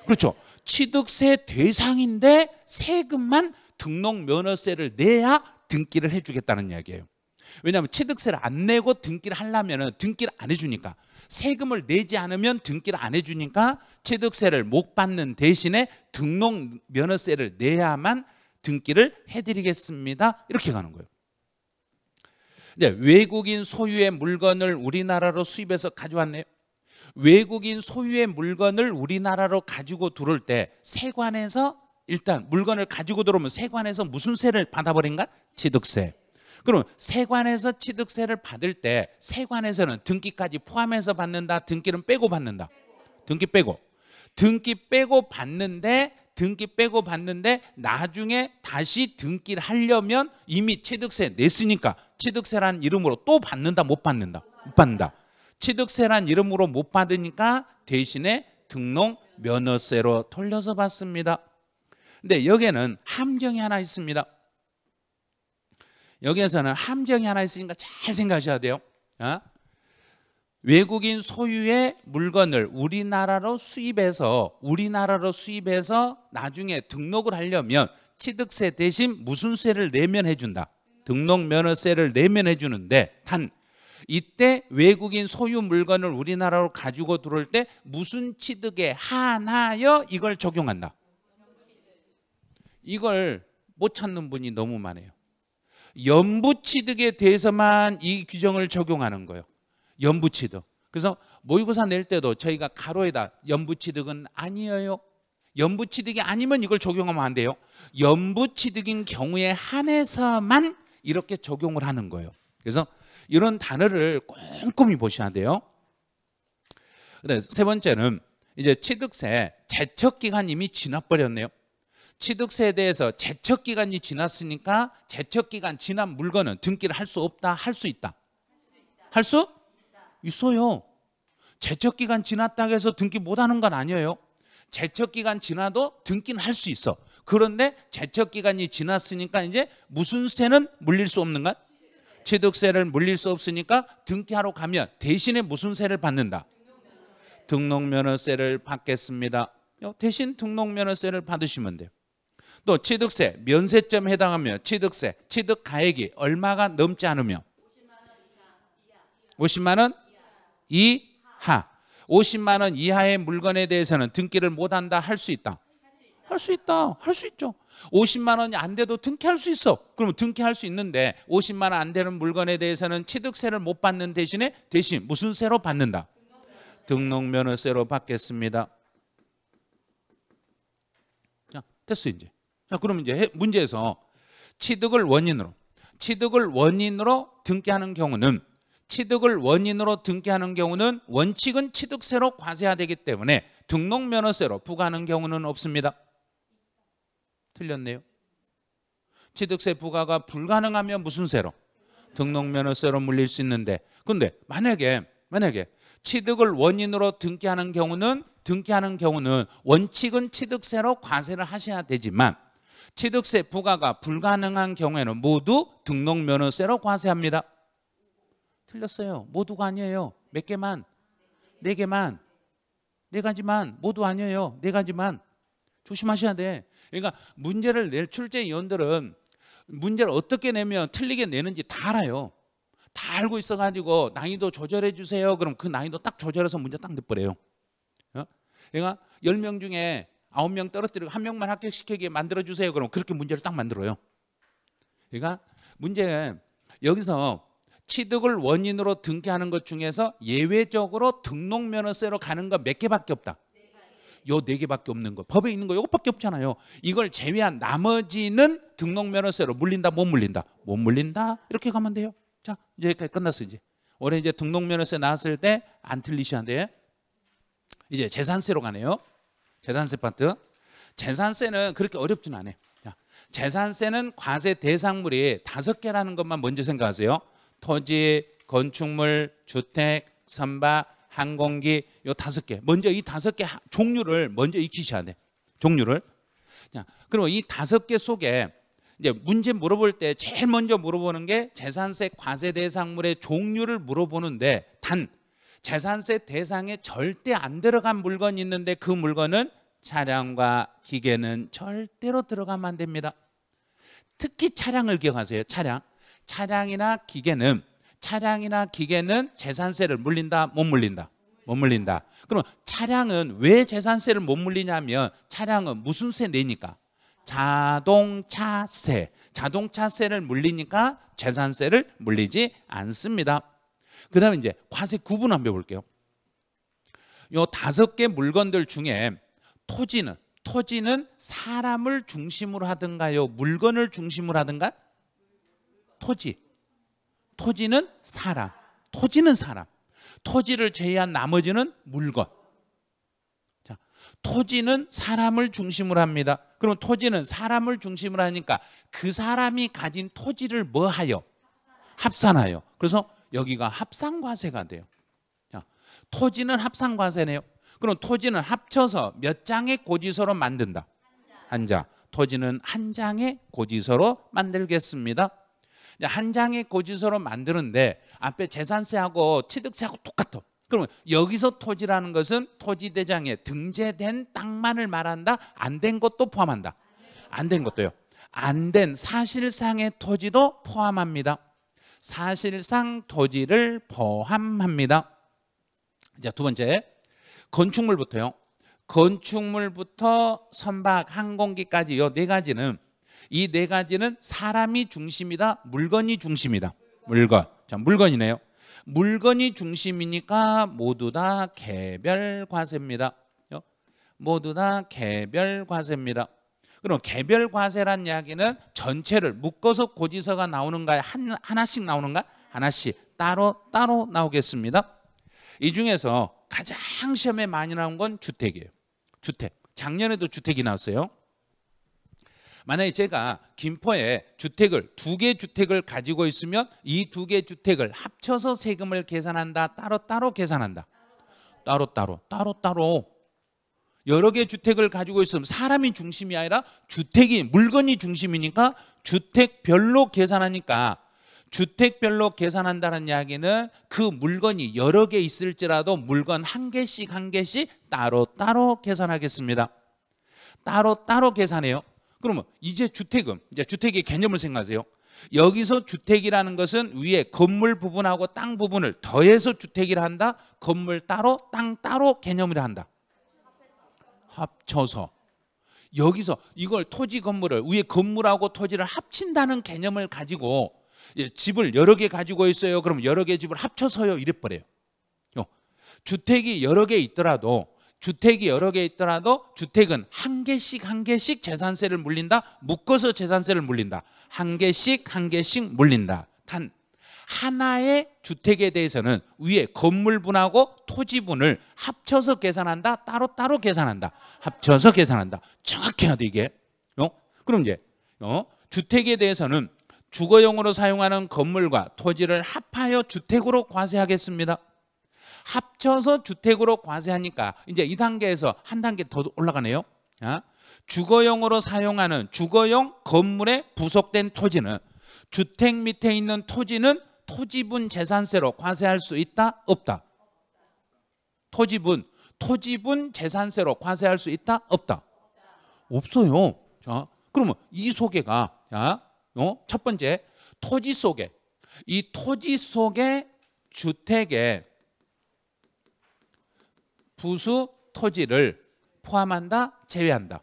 그렇죠. 취득세 대상인데 세금만 등록면허세를 내야 등기를 해주겠다는 이야기예요. 왜냐하면 취득세를 안 내고 등기를 하려면 등기를 안 해주니까 세금을 내지 않으면 등기를 안 해주니까 취득세를 못 받는 대신에 등록면허세를 내야만 등기를 해드리겠습니다. 이렇게 가는 거예요. 이제 외국인 소유의 물건을 우리나라로 수입해서 가져왔네요. 외국인 소유의 물건을 우리나라로 가지고 들어올 때 세관에서 일단 물건을 가지고 들어오면 세관에서 무슨 세를 받아버린가? 취득세. 그럼 세관에서 취득세를 받을 때 세관에서는 등기까지 포함해서 받는다? 등기는 빼고 받는다? 등기 빼고. 등기 빼고 받는데 나중에 다시 등기를 하려면 이미 취득세 냈으니까 취득세란 이름으로 또 받는다 못 받는다? 못 받는다. 취득세란 이름으로 못 받으니까 대신에 등록면허세로 돌려서 받습니다. 근데 여기에는 함정이 하나 있습니다. 여기에서는 함정이 하나 있으니까 잘 생각하셔야 돼요. 외국인 소유의 물건을 우리나라로 수입해서 나중에 등록을 하려면 취득세 대신 무슨 세를 내면 해준다? 등록면허세를 내면 해주는데, 단 이때 외국인 소유 물건을 우리나라로 가지고 들어올 때 무슨 취득에 한하여 이걸 적용한다. 이걸 못 찾는 분이 너무 많아요. 연부취득에 대해서만 이 규정을 적용하는 거예요. 연부취득. 그래서 모의고사 낼 때도 저희가 가로에다 연부취득은 아니에요. 연부취득이 아니면 이걸 적용하면 안 돼요. 연부취득인 경우에 한해서만 이렇게 적용을 하는 거예요. 그래서 이런 단어를 꼼꼼히 보셔야 돼요. 세 번째는 이제 취득세 제척기간 이미 지나버렸네요. 취득세에 대해서 제척기간이 지났으니까 제척기간 지난 물건은 등기를 할 수 없다, 할 수 있다? 할 수 있어요. 제척기간 지났다고 해서 등기 못하는 건 아니에요. 제척기간 지나도 등기는 할 수 있어. 그런데 제척기간이 지났으니까 이제 무슨 세는 물릴 수 없는가? 취득세를 물릴 수 없으니까 등기하러 가면 대신에 무슨 세를 받는다? 등록면허세를 받겠습니다. 대신 등록면허세를 받으시면 돼요. 또 취득세 면세점에 해당하면 취득세 취득가액이 얼마가 넘지 않으면 50만 원 이하 50만 원 이하의 물건에 대해서는 등기를 못한다, 할 수 있다? 할 수 있다, 할 수 있죠. 50만 원이 안 돼도 등기할 수 있어. 그러면 등기할 수 있는데 50만 원 안 되는 물건에 대해서는 취득세를 못 받는 대신에 대신 무슨 세로 받는다? 등록면허세로 받겠습니다. 자, 됐어 이제. 자, 그러면 이제 문제에서 취득을 원인으로 등기하는 경우는 원칙은 취득세로 과세하되기 때문에 등록면허세로 부과하는 경우는 없습니다. 틀렸네요. 취득세 부과가 불가능하면 무슨 세로? 등록면허세로 물릴 수 있는데, 근데 만약에 취득을 원인으로 등기하는 경우는 원칙은 취득세로 과세를 하셔야 되지만 취득세 부과가 불가능한 경우에는 모두 등록면허세로 과세합니다. 틀렸어요. 모두가 아니에요. 몇 개만? 4개만. 4가지만. 모두 아니에요. 4가지만. 조심하셔야 돼. 그러니까 문제를 낼 출제위원들은 문제를 어떻게 내면 틀리게 내는지 다 알아요. 다 알고 있어가지고 난이도 조절해 주세요. 그럼 그 난이도 딱 조절해서 문제 딱 내버려요. 그러니까 10명 중에 9명 떨어뜨리고 1명만 합격시키게 만들어주세요. 그럼 그렇게 문제를 딱 만들어요. 그러니까 문제 여기서 취득을 원인으로 등기하는 것 중에서 예외적으로 등록면허세로 가는 거 몇 개밖에 없다. 요 4개밖에 없는 거. 법에 있는 거 요것밖에 없잖아요. 이걸 제외한 나머지는 등록면허세로 물린다, 못 물린다? 못 물린다. 이렇게 가면 돼요. 자, 이제 여기까지 끝났어. 이제 올해 이제 등록면허세 나왔을 때 안 틀리셔야 돼. 이제 재산세로 가네요. 재산세 파트. 재산세는 그렇게 어렵진 않아요. 자, 재산세는 과세 대상물이 5개라는 것만 먼저 생각하세요. 토지, 건축물, 주택, 선박, 항공기 요 5개. 먼저 이 5개 종류를 먼저 익히셔야 돼. 종류를. 자, 그리고 이 5개 속에 이제 문제 물어볼 때 제일 먼저 물어보는 게 재산세 과세 대상물의 종류를 물어보는데, 단 재산세 대상에 절대 안 들어간 물건이 있는데 그 물건은 차량과 기계는 절대로 들어가면 안 됩니다. 특히 차량을 기억하세요. 차량이나 기계는 재산세를 물린다, 못 물린다? 못 물린다. 그럼 차량은 왜 재산세를 못 물리냐면 차량은 무슨 세 내니까? 자동차세를 물리니까 재산세를 물리지 않습니다. 그 다음에 이제 과세 구분 한번 해볼게요. 요 5개 물건들 중에 토지는 사람을 중심으로 하든가요? 물건을 중심으로 하든가? 토지는 사람. 토지를 제외한 나머지는 물건. 자, 토지는 사람을 중심으로 합니다. 그럼 토지는 사람을 중심으로 하니까 그 사람이 가진 토지를 뭐 하여? 합산하여. 그래서 여기가 합산과세가 돼요. 자, 토지는 합산과세네요. 그럼 토지는 합쳐서 몇 장의 고지서로 만든다? 한 장. 토지는 한 장의 고지서로 만들겠습니다. 한 장의 고지서로 만드는데 앞에 재산세하고 취득세하고 똑같아. 그러면 여기서 토지라는 것은 토지대장에 등재된 땅만을 말한다? 안 된 것도 포함한다? 안 된 것도요. 안 된 사실상의 토지도 포함합니다. 사실상 토지를 포함합니다. 자, 두 번째, 건축물부터요. 건축물부터 선박, 항공기까지 이 네 가지는, 이 네 가지는 사람이 중심이다, 물건이 중심이다. 물건. 자, 물건이네요. 물건이 중심이니까 모두 다 개별 과세입니다. 모두 다 개별 과세입니다. 그럼 개별 과세란 이야기는 전체를 묶어서 고지서가 나오는가요? 하나씩 나오는가? 하나씩 따로 나오겠습니다. 이 중에서 가장 시험에 많이 나온 건 주택이에요. 주택. 작년에도 주택이 나왔어요. 만약에 제가 김포에 주택을, 2개 주택을 가지고 있으면 이 2개 주택을 합쳐서 세금을 계산한다, 따로 계산한다? 따로. 여러 개 주택을 가지고 있으면 사람이 중심이 아니라 주택이, 물건이 중심이니까 주택별로 계산하니까, 주택별로 계산한다는 이야기는 그 물건이 여러 개 있을지라도 물건 한 개씩 따로 계산하겠습니다. 따로 계산해요. 그러면 이제 주택은, 이제 주택의 개념을 생각하세요. 여기서 주택이라는 것은 위에 건물 부분하고 땅 부분을 더해서 주택이라 한다? 건물 따로, 땅 따로 개념이라 한다? 합쳐서. 여기서 이걸 토지 건물을, 위에 건물하고 토지를 합친다는 개념을 가지고 집을 여러 개 가지고 있어요. 그럼 여러 개 집을 합쳐서요, 이래버려요. 주택이 여러 개 있더라도 주택은 한 개씩 재산세를 물린다? 묶어서 재산세를 물린다? 한 개씩 물린다. 단 하나의 주택에 대해서는 위에 건물분하고 토지분을 합쳐서 계산한다? 따로 계산한다? 합쳐서 계산한다. 정확히 해야 돼, 이게. 그럼 이제 주택에 대해서는 주거용으로 사용하는 건물과 토지를 합하여 주택으로 과세하겠습니다. 합쳐서 주택으로 과세하니까 이제 이 단계에서 한 단계 더 올라가네요. 주거용으로 사용하는 주거용 건물에 부속된 토지는, 주택 밑에 있는 토지는 토지분 재산세로 과세할 수 있다? 없다? 토지분 재산세로 과세할 수 있다? 없다? 없어요. 자, 그러면 이 소개가, 첫 번째, 토지 속에, 이 토지 속에 주택에 부수 토지를 포함한다? 제외한다?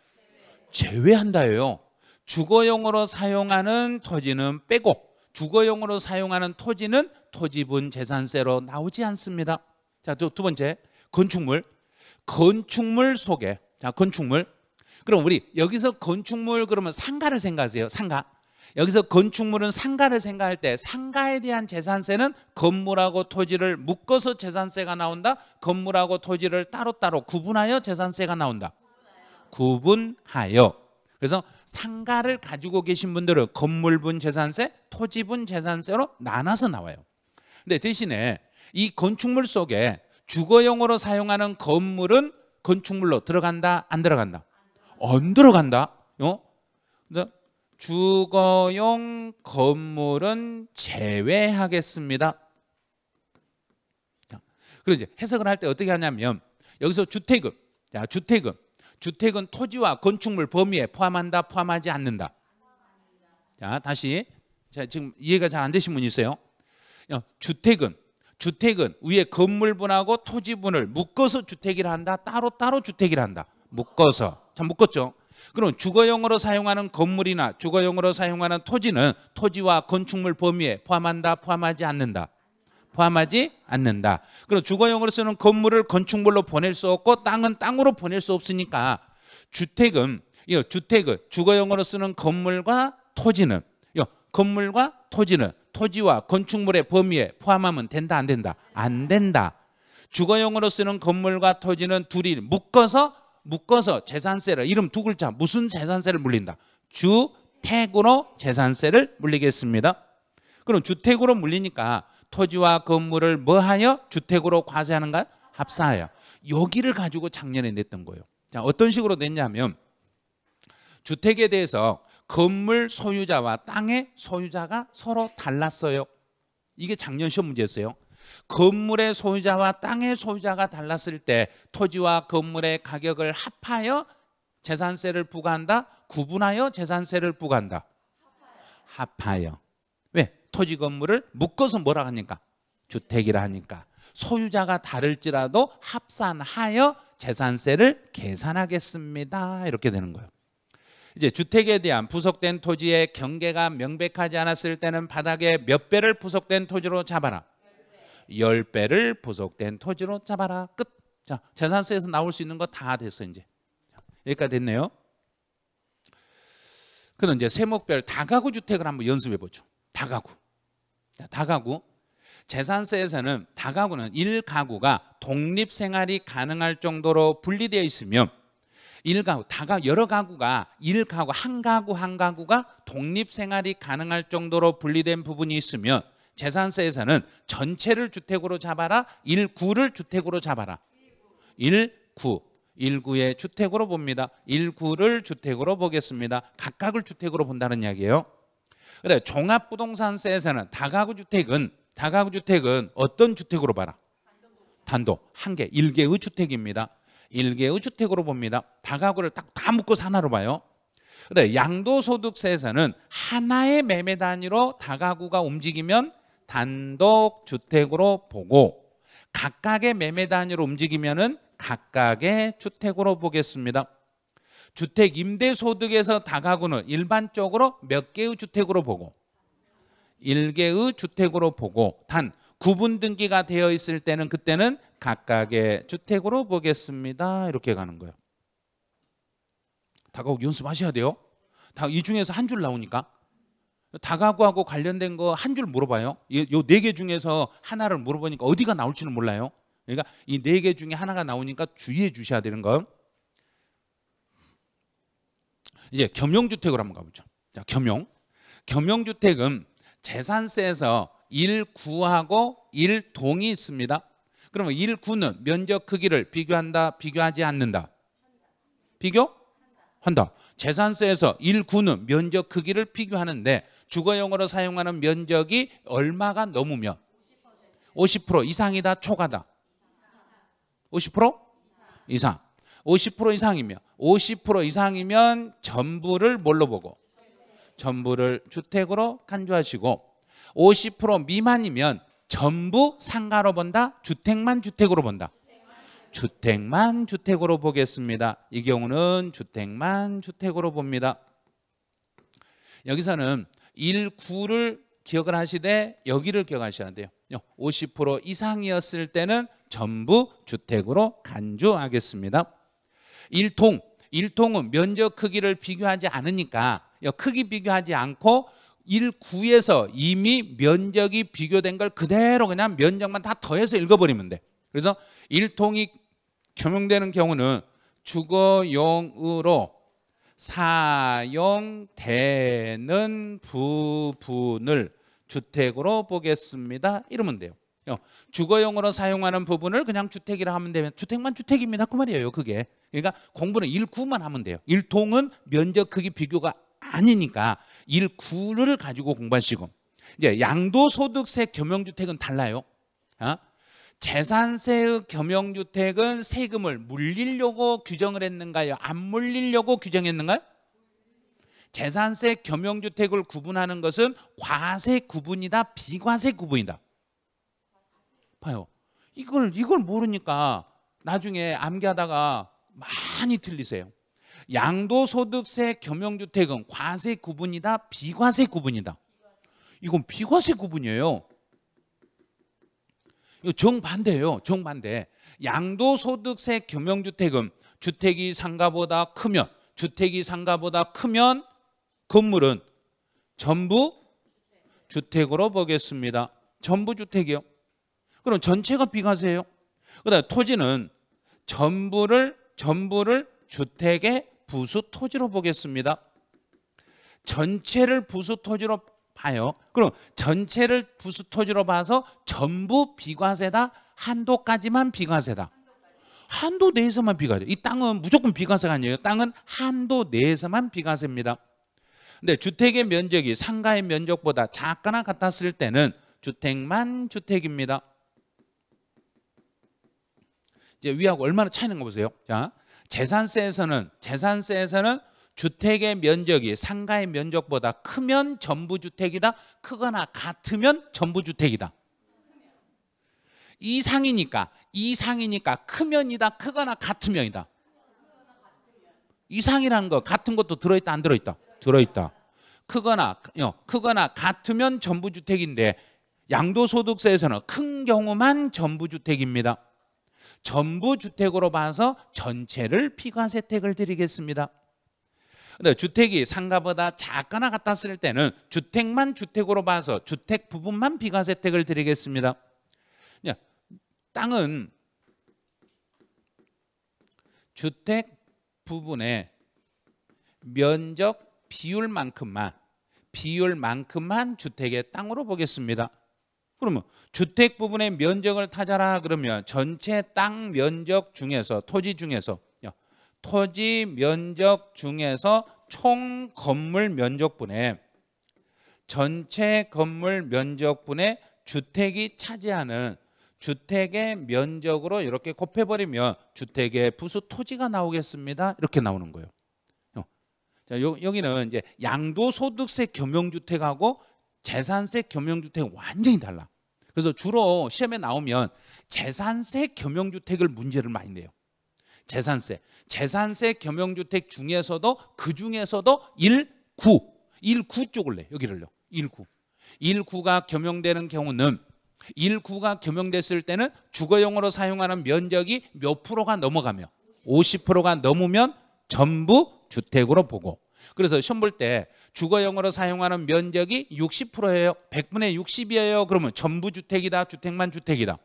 제외한다예요. 주거용으로 사용하는 토지는 빼고 주거용으로 사용하는 토지는 토지분 재산세로 나오지 않습니다. 자, 두 번째, 건축물 속에, 자, 건축물. 그럼 우리 여기서 건축물 그러면 상가를 생각하세요. 상가. 여기서 건축물은 상가를 생각할 때 상가에 대한 재산세는 건물하고 토지를 묶어서 재산세가 나온다? 건물하고 토지를 따로 구분하여 재산세가 나온다? 구분하여. 그래서 상가를 가지고 계신 분들은 건물분 재산세, 토지분 재산세로 나눠서 나와요. 근데 대신에 이 건축물 속에 주거용으로 사용하는 건물은 건축물로 들어간다? 안 들어간다? 안 들어간다. 주거용 건물은 제외하겠습니다. 그리고 이제 해석을 할 때 어떻게 하냐면, 여기서 주택은 토지와 건축물 범위에 포함한다, 포함하지 않는다? 자, 다시. 자, 지금 이해가 잘 안 되신 분 있어요? 주택은 위에 건물분하고 토지분을 묶어서 주택이라 한다, 따로 주택이라 한다? 묶어서. 참 묶었죠? 그럼 주거용으로 사용하는 건물이나 주거용으로 사용하는 토지는 토지와 건축물 범위에 포함한다, 포함하지 않는다? 포함하지 않는다. 그럼 주거용으로 쓰는 건물을 건축물로 보낼 수 없고 땅은 땅으로 보낼 수 없으니까 주택은 주거용으로 쓰는 건물과 토지는 토지와 건축물의 범위에 포함하면 된다, 안 된다? 안 된다. 주거용으로 쓰는 건물과 토지는 둘이 묶어서 재산세를, 이름 두 글자, 무슨 재산세를 물린다? 주택으로 재산세를 물리겠습니다. 그럼 주택으로 물리니까 토지와 건물을 뭐하여 주택으로 과세하는가? 합산하여. 여기를 가지고 작년에 냈던 거예요. 자, 어떤 식으로 냈냐면, 주택에 대해서 건물 소유자와 땅의 소유자가 서로 달랐어요. 이게 작년 시험 문제였어요. 건물의 소유자와 땅의 소유자가 달랐을 때 토지와 건물의 가격을 합하여 재산세를 부과한다? 구분하여 재산세를 부과한다? 합하여. 왜? 토지 건물을 묶어서 뭐라 하니까? 주택이라 하니까. 소유자가 다를지라도 합산하여 재산세를 계산하겠습니다. 이렇게 되는 거예요. 이제 주택에 대한 부속된 토지의 경계가 명백하지 않았을 때는 바닥에 몇 배를 부속된 토지로 잡아라? 10배를 부속된 토지로 잡아라. 끝. 자, 재산세에서 나올 수 있는 거 다 됐어 이제. 여기까지 됐네요. 그럼 이제 세목별 다가구 주택을 한번 연습해 보죠. 다가구. 자, 다가구. 재산세에서는 다가구는 1가구가 독립 생활이 가능할 정도로 분리되어 있으면 1가구, 여러 가구가 1가구, 한 가구가 독립 생활이 가능할 정도로 분리된 부분이 있으면 재산세에서는 전체를 주택으로 잡아라, 1구를 주택으로 잡아라. 1구의 주택으로 봅니다. 1구를 주택으로 보겠습니다. 각각을 주택으로 본다는 이야기예요. 그래, 종합부동산세에서는 다가구 주택은 어떤 주택으로 봐라? 단독, 한 개, 1개의 주택입니다. 1개의 주택으로 봅니다. 다가구를 딱 다 묶어서 하나로 봐요. 그래, 양도소득세에서는 하나의 매매 단위로 다가구가 움직이면 단독 주택으로 보고 각각의 매매 단위로 움직이면은 각각의 주택으로 보겠습니다. 주택 임대소득에서 다가구는 일반적으로 몇 개의 주택으로 보고 1개의 주택으로 보고 단 구분 등기가 되어 있을 때는 그때는 각각의 주택으로 보겠습니다. 이렇게 가는 거예요. 다가구 연습하셔야 돼요. 이 중에서 한 줄 나오니까 다가구하고 관련된 거 한 줄 물어봐요. 요 4개 중에서 하나를 물어보니까 어디가 나올지는 몰라요. 그러니까 이 4개 중에 하나가 나오니까 주의해 주셔야 되는 거. 이제 겸용주택으로 한번 가보죠. 자, 겸용주택은 재산세에서 1구하고 1동이 있습니다. 그러면 1구는 면적 크기를 비교한다, 비교하지 않는다? 비교한다. 재산세에서 1구는 면적 크기를 비교하는데 주거용으로 사용하는 면적이 얼마가 넘으면 50% 이상이다, 초과다? 50% 이상. 50% 이상이면 50% 이상이면 전부를 뭘로 보고? 전부를 주택으로 간주하시고 50% 미만이면 전부 상가로 본다? 주택만 주택으로 본다? 주택만 주택으로 보겠습니다. 이 경우는 주택만 주택으로 봅니다. 여기서는 1구를 기억을 하시되 여기를 기억하셔야 돼요. 50% 이상이었을 때는 전부 주택으로 간주하겠습니다. 1통은 면적 크기를 비교하지 않으니까 크기 비교하지 않고 1구에서 이미 면적이 비교된 걸 그대로 그냥 면적만 다 더해서 읽어버리면 돼. 그래서 1통이 겸용되는 경우는 주거용으로 사용되는 부분을 주택으로 보겠습니다. 이러면 돼요. 주거용으로 사용하는 부분을 그냥 주택이라 하면 되면 주택만 주택입니다. 그 말이에요. 그게. 그러니까 공부는 1구만 하면 돼요. 1통은 면적 크기 비교가 아니니까 1구를 가지고 공부하시고 이제 양도소득세 겸용주택은 달라요. 재산세의 겸용주택은 세금을 물리려고 규정을 했는가요? 안 물리려고 규정했는가요? 재산세 겸용주택을 구분하는 것은 과세 구분이다, 비과세 구분이다. 봐요. 이걸 모르니까 나중에 암기하다가 많이 틀리세요. 양도소득세 겸용주택은 과세 구분이다, 비과세 구분이다. 이건 비과세 구분이에요. 이거 정반대예요. 정반대. 양도소득세 겸용주택은 주택이 상가보다 크면 건물은 전부 주택으로 보겠습니다. 전부 주택이요. 그럼 전체가 비과세예요. 그다음에 토지는 전부를 주택의 부수 토지로 보겠습니다. 전체를 부수 토지로 봐요. 그럼 전체를 부수 토지로 봐서 전부 비과세다, 한도까지만 비과세다. 한도 내에서만 비과세. 이 땅은 무조건 비과세가 아니에요. 땅은 한도 내에서만 비과세입니다. 근데 주택의 면적이 상가의 면적보다 작거나 같았을 때는 주택만 주택입니다. 이제 위하고 얼마나 차이 나는 거 보세요. 자, 재산세에서는 주택의 면적이 상가의 면적보다 크면 전부주택이다. 크거나 같으면 전부주택이다. 이상이니까 크면이다. 크거나 같으면이다. 이상이라는 거 같은 것도 들어있다 안 들어있다? 들어있다. 크거나 같으면 전부주택인데 양도소득세에서는 큰 경우만 전부주택입니다. 전부주택으로 봐서 전체를 비과세 혜택을 드리겠습니다. 근데 주택이 상가보다 작거나 같았을 때는 주택만 주택으로 봐서 주택 부분만 비과세 혜택을 드리겠습니다. 땅은 주택 부분의 면적 비율만큼만 주택의 땅으로 보겠습니다. 그러면 주택 부분의 면적을 찾아라 그러면 전체 땅 면적 중에서 토지 면적 중에서 총 건물 면적분의 전체 건물 면적분의 주택이 차지하는 주택의 면적으로 이렇게 곱해버리면 주택의 부수 토지가 나오겠습니다. 이렇게 나오는 거예요. 자, 여기는 이제 양도소득세 겸용주택하고 재산세 겸용주택은 완전히 달라. 그래서 주로 시험에 나오면 재산세 겸용주택을 문제를 많이 내요. 재산세 겸용주택 중에서도 그 중에서도 1구 쪽을 내. 여기를요. 1구가 겸용되는 경우는 1구가 겸용됐을 때는 주거용으로 사용하는 면적이 몇 프로가 넘어가며 50%가 넘으면 전부 주택으로 보고, 그래서 시험 볼 때 주거용으로 사용하는 면적이 60%예요. 100분의 60이에요. 그러면 전부주택이다. 주택만 주택이다.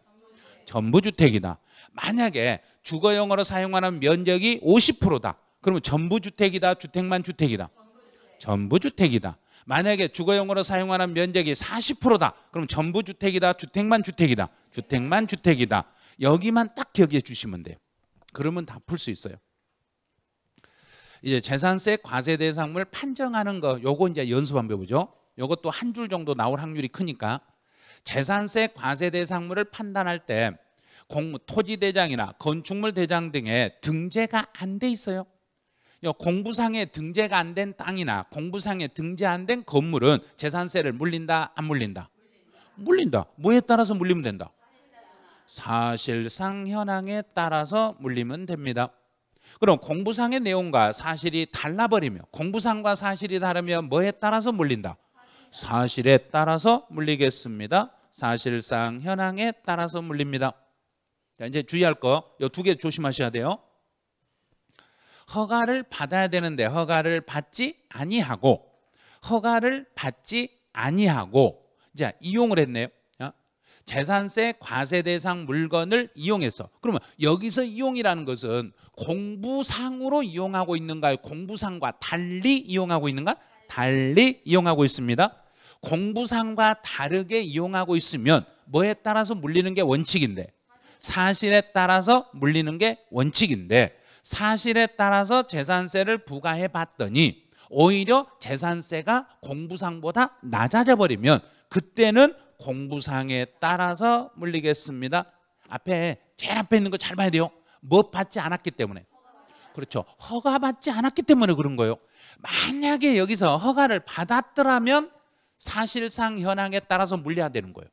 전부주택이다. 만약에 주거용으로 사용하는 면적이 50%다. 그러면 전부주택이다. 주택만 주택이다. 전부주택이다. 만약에 주거용으로 사용하는 면적이 40%다. 그럼 전부주택이다. 주택만 주택이다. 주택만 주택이다. 여기만 딱 기억해 주시면 돼요. 그러면 다 풀 수 있어요. 이제 재산세 과세 대상물 판정하는 거, 요거 이제 연습 한번 해보죠. 요것도 한 줄 정도 나올 확률이 크니까. 재산세 과세 대상물을 판단할 때 토지대장이나 건축물 대장 등에 등재가 안 돼 있어요. 공부상에 등재가 안 된 땅이나 공부상에 등재 안 된 건물은 재산세를 물린다 안 물린다? 물린다. 뭐에 따라서 물리면 된다? 사실상 현황에 따라서 물리면 됩니다. 그럼 공부상의 내용과 사실이 달라버리면, 공부상과 사실이 다르면 뭐에 따라서 물린다? 사실에 따라서 물리겠습니다. 사실상 현황에 따라서 물립니다. 자, 이제 주의할 거 이 두 개 조심하셔야 돼요. 허가를 받아야 되는데 허가를 받지 아니하고 이제 이용을 했네요. 재산세 과세 대상 물건을 이용해서, 그러면 여기서 이용이라는 것은 공부상으로 이용하고 있는가요? 공부상과 달리 이용하고 있는가? 달리 이용하고 있습니다. 공부상과 다르게 이용하고 있으면 뭐에 따라서 물리는 게 원칙인데, 사실에 따라서 물리는 게 원칙인데, 사실에 따라서 재산세를 부과해 봤더니 오히려 재산세가 공부상보다 낮아져 버리면 그때는 공부상에 따라서 물리겠습니다. 제일 앞에 있는 거 잘 봐야 돼요. 뭐 받지 않았기 때문에. 그렇죠. 허가 받지 않았기 때문에 그런 거예요. 만약에 여기서 허가를 받았더라면 사실상 현황에 따라서 물려야 되는 거예요.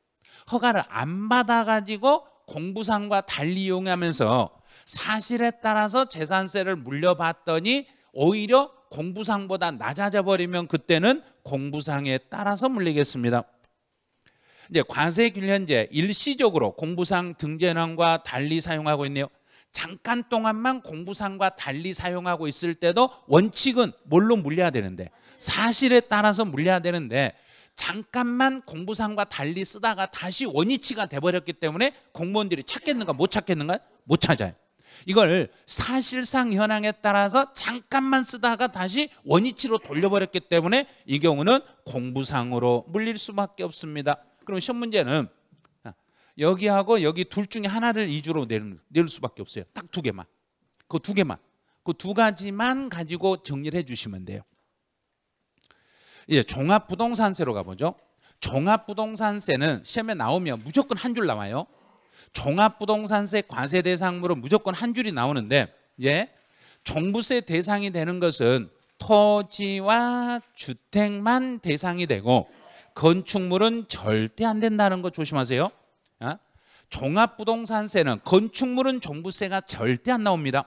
허가를 안 받아가지고 공부상과 달리 이용하면서 사실에 따라서 재산세를 물려받더니 오히려 공부상보다 낮아져 버리면 그때는 공부상에 따라서 물리겠습니다. 이제 과세균련제 일시적으로 공부상 등재량과 달리 사용하고 있네요. 잠깐 동안만 공부상과 달리 사용하고 있을 때도 원칙은 뭘로 물려야 되는데, 사실에 따라서 물려야 되는데, 잠깐만 공부상과 달리 쓰다가 다시 원위치가 돼버렸기 때문에 공무원들이 찾겠는가 못 찾겠는가? 못 찾아요. 이걸 사실상 현황에 따라서 잠깐만 쓰다가 다시 원위치로 돌려버렸기 때문에 이 경우는 공부상으로 물릴 수밖에 없습니다. 그럼 시험 문제는 여기하고 여기 둘 중에 하나를 이주로 낼 수밖에 없어요. 딱 두 개만. 그 두 가지만 가지고 정리를 해주시면 돼요. 이제 종합부동산세로 가보죠. 종합부동산세는 시험에 나오면 무조건 한 줄 나와요. 종합부동산세 과세 대상물은 무조건 한 줄이 나오는데, 예, 종부세 대상이 되는 것은 토지와 주택만 대상이 되고 건축물은 절대 안 된다는 거 조심하세요. 종합부동산세는 건축물은 종부세가 절대 안 나옵니다.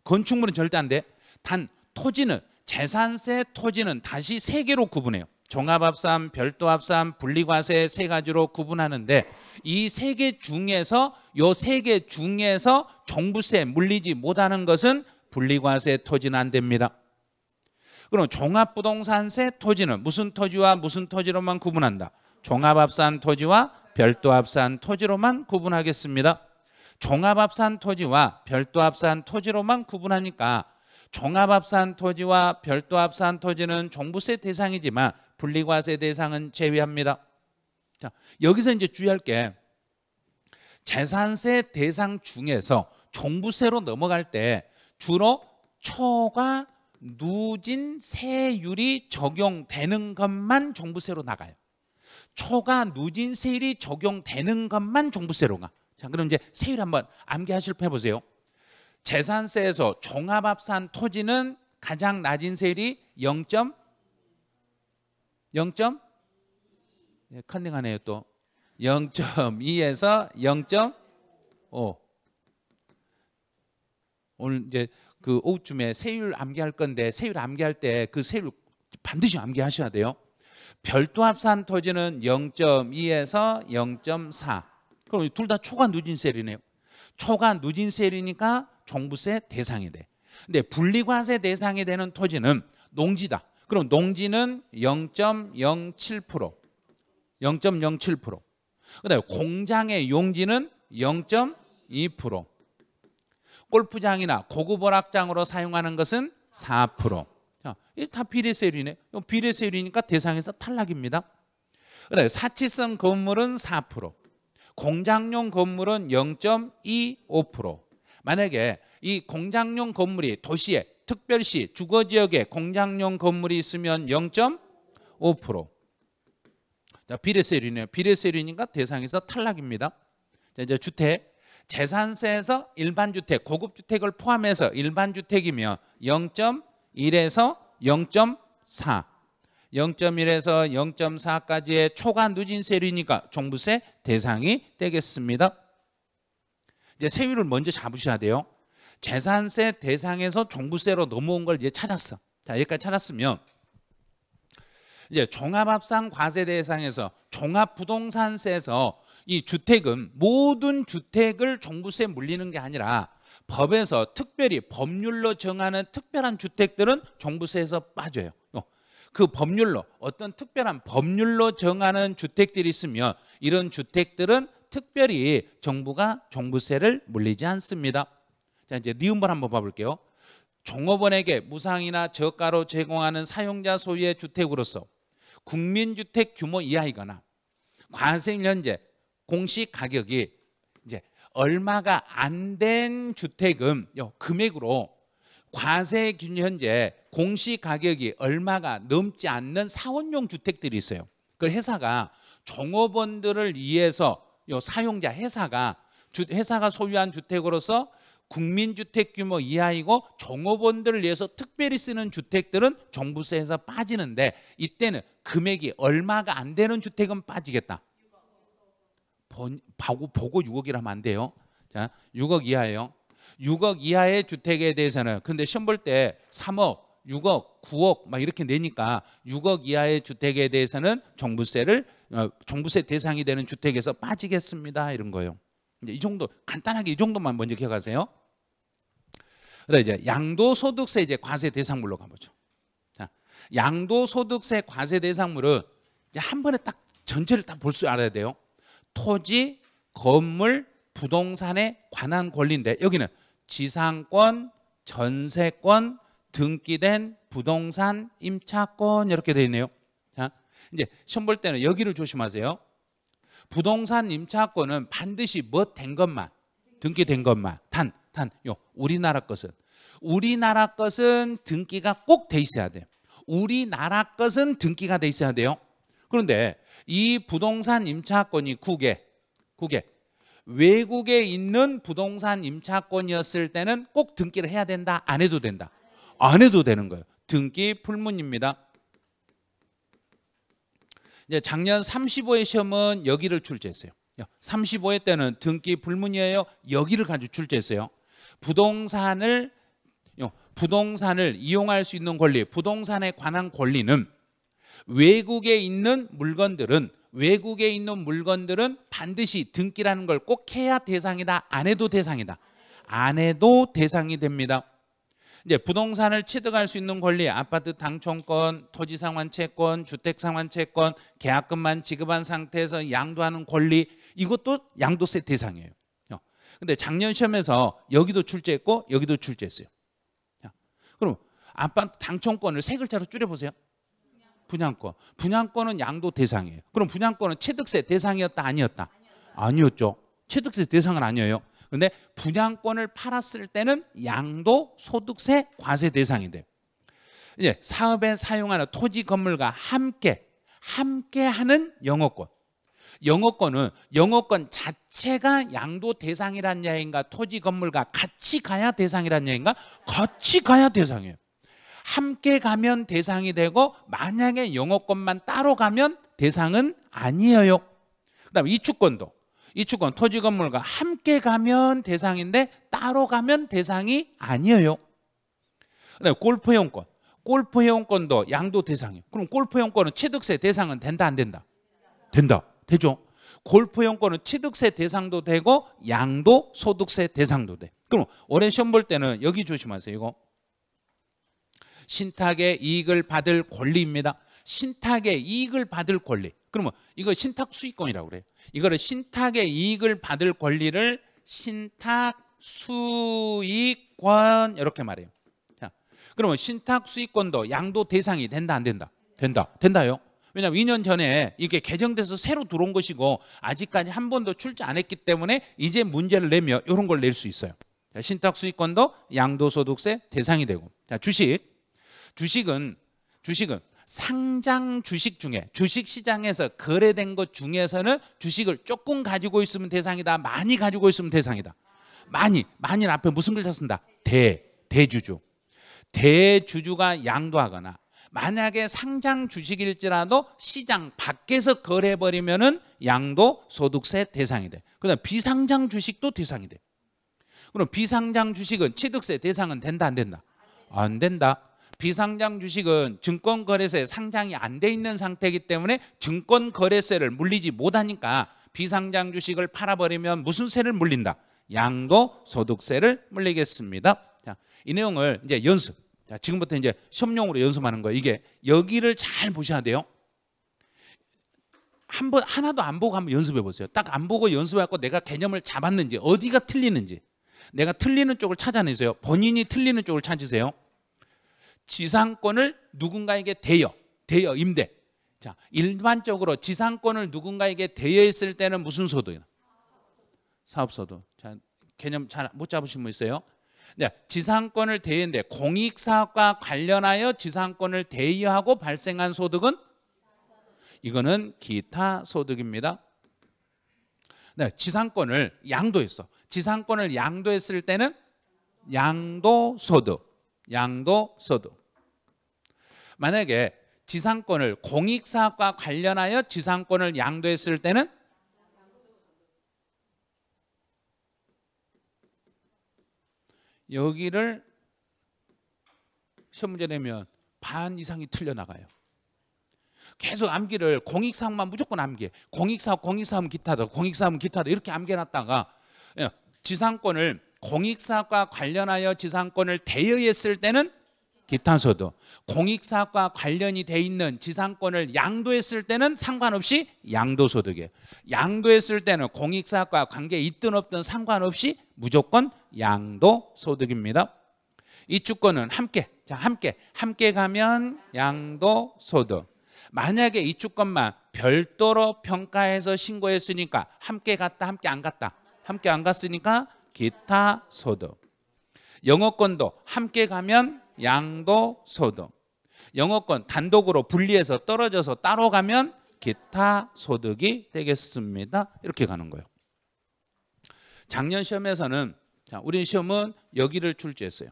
건축물은 절대 안 돼. 단 토지는, 재산세, 토지는 다시 세 개로 구분해요. 종합합산, 별도합산, 분리과세 세 가지로 구분하는데 이 세 개 중에서 종부세 물리지 못하는 것은 분리과세 토지는 안 됩니다. 그럼 종합부동산세 토지는 무슨 토지와 무슨 토지로만 구분한다? 종합합산 토지와 별도합산 토지로만 구분하겠습니다. 종합합산 토지와 별도합산 토지로만 구분하니까 종합합산 토지와 별도합산 토지는 종부세 대상이지만 분리과세 대상은 제외합니다. 자, 여기서 이제 주의할 게 재산세 대상 중에서 종부세로 넘어갈 때 주로 초과 누진 세율이 적용되는 것만 종부세로 나가요. 초과 누진 세율이 적용되는 것만 종부세로 가. 자, 그럼 이제 세율 한번 암기하실 분 해보세요. 재산세에서 종합합산 토지는 가장 낮은 세율이 0. 예, 컨닝하네요 또. 0.2에서 0.5. 오늘 이제 그 오후쯤에 세율 암기할 건데 세율 암기할 때 그 세율 반드시 암기하셔야 돼요. 별도합산 토지는 0.2에서 0.4. 그럼 둘 다 초과 누진세율이네요. 초과 누진세율이니까 종부세 대상이 돼. 근데 분리과세 대상이 되는 토지는 농지다. 그럼 농지는 0.07%. 0.07%. 그다음에 공장의 용지는 0.2%. 골프장이나 고급 오락장으로 사용하는 것은 4%. 자, 이게 다 비례세율이네. 비례세율이니까 대상에서 탈락입니다. 그다음에 사치성 건물은 4%. 공장용 건물은 0.25%. 만약에 이 공장용 건물이 도시에 특별시 주거지역에 공장용 건물이 있으면 0.5%. 자, 비례세율이네요. 비례세율이니까 대상에서 탈락입니다. 자, 이제 주택. 재산세에서 일반주택, 고급주택을 포함해서 일반주택이면 0.1에서 0.4. 0.1에서 0.4까지의 초과 누진세율이니까 종부세 대상이 되겠습니다. 이제 세율을 먼저 잡으셔야 돼요. 재산세 대상에서 종부세로 넘어온 걸 이제 찾았어. 자, 여기까지 찾았으면 이제 종합합산 과세 대상에서 종합부동산세에서 이 주택은 모든 주택을 종부세 물리는 게 아니라 법에서 특별히 법률로 정하는 특별한 주택들은 종부세에서 빠져요. 그 법률로 어떤 특별한 법률로 정하는 주택들이 있으면 이런 주택들은 특별히 정부가 종부세를 물리지 않습니다. 자, 이제 니은번 한번 봐볼게요. 종업원에게 무상이나 저가로 제공하는 사용자 소유의 주택으로서 국민주택 규모 이하이거나 과세일 현재 공시 가격이 이제 얼마가 안 된 주택은 금액으로 과세 기준 현재 공시 가격이 얼마가 넘지 않는 사원용 주택들이 있어요. 그 회사가 종업원들을 위해서 사용자 회사가 소유한 주택으로서 국민주택 규모 이하이고 종업원들을 위해서 특별히 쓰는 주택들은 종부세에서 빠지는데 이때는 금액이 얼마가 안 되는 주택은 빠지겠다. 보고 6억이라면 하면 안 돼요. 자, 6억 이하예요. 6억 이하의 주택에 대해서는 근데 시험 볼 때 3억, 6억, 9억 막 이렇게 내니까 6억 이하의 주택에 대해서는 종부세 대상이 되는 주택에서 빠지겠습니다. 이런 거예요. 이제 이 정도 간단하게 이 정도만 먼저 기억하세요. 그다음에 이제 양도소득세 이제 과세 대상물로 가보죠. 자, 양도소득세 과세 대상물은 이제 한 번에 딱 전체를 딱 볼 수 알아야 돼요. 토지, 건물, 부동산에 관한 권리인데 여기는 지상권, 전세권, 등기된 부동산, 임차권 이렇게 되어 있네요. 자, 이제 시험 볼 때는 여기를 조심하세요. 부동산 임차권은 반드시 뭐 된 것만, 등기된 것만. 단 우리나라 것은 등기가 꼭 돼 있어야 돼요. 우리나라 것은 등기가 돼 있어야 돼요. 그런데 이 부동산 임차권이 국외 외국에 있는 부동산 임차권이었을 때는 꼭 등기를 해야 된다? 안 해도 된다? 안 해도 되는 거예요. 등기 불문입니다. 이제 작년 35회 시험은 여기를 출제했어요. 35회 때는 등기 불문이에요. 여기를 가지고 출제했어요. 부동산을 이용할 수 있는 권리, 부동산에 관한 권리는 외국에 있는 물건들은 반드시 등기라는 걸 꼭 해야 대상이다? 안 해도 대상이다? 안 해도 대상이 됩니다. 이제 부동산을 취득할 수 있는 권리, 아파트 당첨권, 토지상환채권, 주택상환채권, 계약금만 지급한 상태에서 양도하는 권리, 이것도 양도세 대상이에요. 근데 작년 시험에서 여기도 출제했고 여기도 출제했어요. 그럼 아파트 당첨권을 세 글자로 줄여보세요. 분양권. 분양권은 양도 대상이에요. 그럼 분양권은 취득세 대상이었다? 아니었다? 아니었죠. 취득세 대상은 아니에요. 그런데 분양권을 팔았을 때는 양도소득세 과세 대상이 돼요. 이제 사업에 사용하는 토지 건물과 함께 하는 영업권. 영업권 자체가 양도 대상이란 이야기인가? 토지 건물과 같이 가야 대상이란 이야기인가? 같이 가야 대상이에요. 함께 가면 대상이 되고 만약에 영업권만 따로 가면 대상은 아니에요. 그다음에 이축권 토지 건물과 함께 가면 대상인데 따로 가면 대상이 아니에요. 그다음에 골프회원권도 양도 대상이에요. 그럼 골프회원권은 취득세 대상은 된다 안 된다? 된다. 되죠. 골프회원권은 취득세 대상도 되고 양도소득세 대상도 돼. 그럼 올해 시험 볼 때는 여기 조심하세요. 이거 신탁의 이익을 받을 권리입니다. 신탁의 이익을 받을 권리. 그러면 이거 신탁 수익권이라고 그래요. 이거를 신탁의 이익을 받을 권리를 신탁 수익권 이렇게 말해요. 자, 그러면 신탁 수익권도 양도 대상이 된다 안 된다? 된다요. 왜냐하면 2년 전에 이게 개정돼서 새로 들어온 것이고 아직까지 한 번도 출제 안 했기 때문에 이제 문제를 내면 이런 걸 낼 수 있어요. 자, 신탁 수익권도 양도소득세 대상이 되고. 자, 주식은 상장 주식 중에 주식시장에서 거래된 것 중에서는 주식을 조금 가지고 있으면 대상이다, 많이 가지고 있으면 대상이다. 많이는 앞에 무슨 글자 쓴다? 대주주. 대주주가 양도하거나 만약에 상장 주식일지라도 시장 밖에서 거래해버리면은 양도소득세 대상이 돼. 그다음 비상장 주식도 대상이 돼. 그럼 비상장 주식은 취득세 대상은 된다 안 된다? 안 된다. 비상장 주식은 증권거래소에 상장이 안 돼 있는 상태이기 때문에 증권거래세를 물리지 못하니까 비상장 주식을 팔아버리면 무슨 세를 물린다? 양도소득세를 물리겠습니다. 자, 이 내용을 이제 연습. 자, 지금부터 이제 시험용으로 연습하는 거예요. 이게 여기를 잘 보셔야 돼요. 한번 하나도 안 보고 한번 연습해 보세요. 딱 안 보고 연습해갖고 내가 개념을 잡았는지 어디가 틀리는지 내가 틀리는 쪽을 찾아내세요. 본인이 틀리는 쪽을 찾으세요. 지상권을 누군가에게 대여 임대. 자, 일반적으로 지상권을 누군가에게 대여했을 때는 무슨 소득이나? 사업소득. 자, 개념 잘 못 잡으신 분 있어요? 네, 지상권을 대여했는데 공익사업과 관련하여 지상권을 대여하고 발생한 소득은? 이거는 기타 소득입니다. 네, 지상권을 양도했어. 지상권을 양도했을 때는 양도소득. 만약에 지상권을 공익사업과 관련하여 지상권을 양도했을 때는 여기를 시험 문제 내면 반 이상이 틀려나가요. 계속 암기를 공익사업만 무조건 암기해. 공익사업은 기타다, 공익사업은 기타다 이렇게 암기해놨다가 지상권을 공익사업과 관련하여 지상권을 대여했을 때는 기타소득, 공익사업과 관련이 돼 있는 지상권을 양도했을 때는 상관없이 양도소득이에요. 양도했을 때는 공익사업과 관계 있든 없든 상관없이 무조건 양도소득입니다. 이주권은 함께 가면 양도소득. 만약에 이주권만 별도로 평가해서 신고했으니까 함께 갔다, 함께 안 갔다, 함께 안 갔으니까 기타소득. 영업권도 함께 가면 양도소득. 영업권 단독으로 분리해서 떨어져서 따로 가면 기타소득이 되겠습니다. 이렇게 가는 거예요. 작년 시험에서는 자, 우리 시험은 여기를 출제했어요.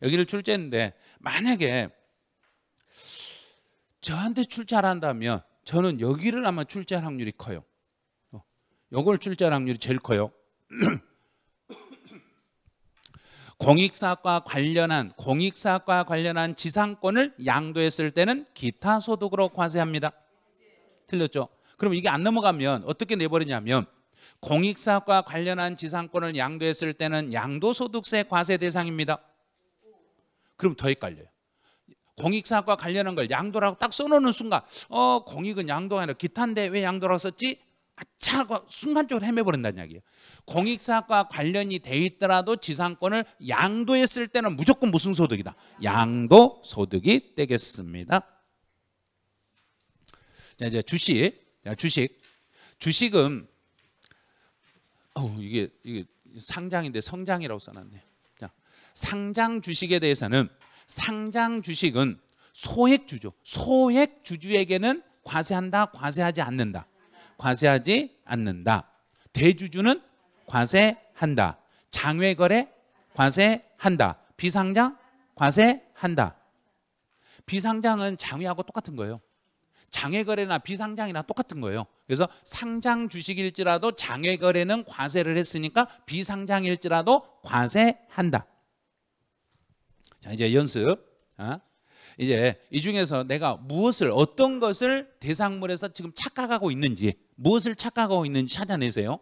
여기를 출제했는데 만약에 저한테 출제를 한다면 저는 여기를 아마 출제할 확률이 커요. 요걸 출제할 확률이 제일 커요. 공익사업과 관련한 지상권을 양도했을 때는 기타 소득으로 과세합니다. 틀렸죠? 그럼 이게 안 넘어가면 어떻게 내버리냐면 공익사업과 관련한 지상권을 양도했을 때는 양도소득세 과세 대상입니다. 그럼 더 헷갈려요. 공익사업과 관련한 걸 양도라고 딱 써놓는 순간 공익은 양도가 아니라 기타인데 왜 양도라고 썼지? 아차 하고 순간적으로 헤매버린다는 이야기예요. 공익사업과 관련이 돼 있더라도 지상권을 양도했을 때는 무조건 무슨 소득이다? 양도소득이 되겠습니다. 자, 이제 주식은 이게 상장인데 성장이라고 써놨네요. 자, 상장 주식에 대해서는 상장 주식은 소액주죠. 소액주주에게는 과세한다, 과세하지 않는다. 과세하지 않는다. 대주주는 과세한다. 장외거래 과세한다. 비상장 과세한다. 비상장은 장외하고 똑같은 거예요. 장외거래나 비상장이나 똑같은 거예요. 그래서 상장 주식일지라도 장외거래는 과세를 했으니까 비상장일지라도 과세한다. 자, 이제 연습. 이제 이 중에서 내가 어떤 것을 대상물에서 지금 착각하고 있는지, 무엇을 착각하고 있는지 찾아내세요.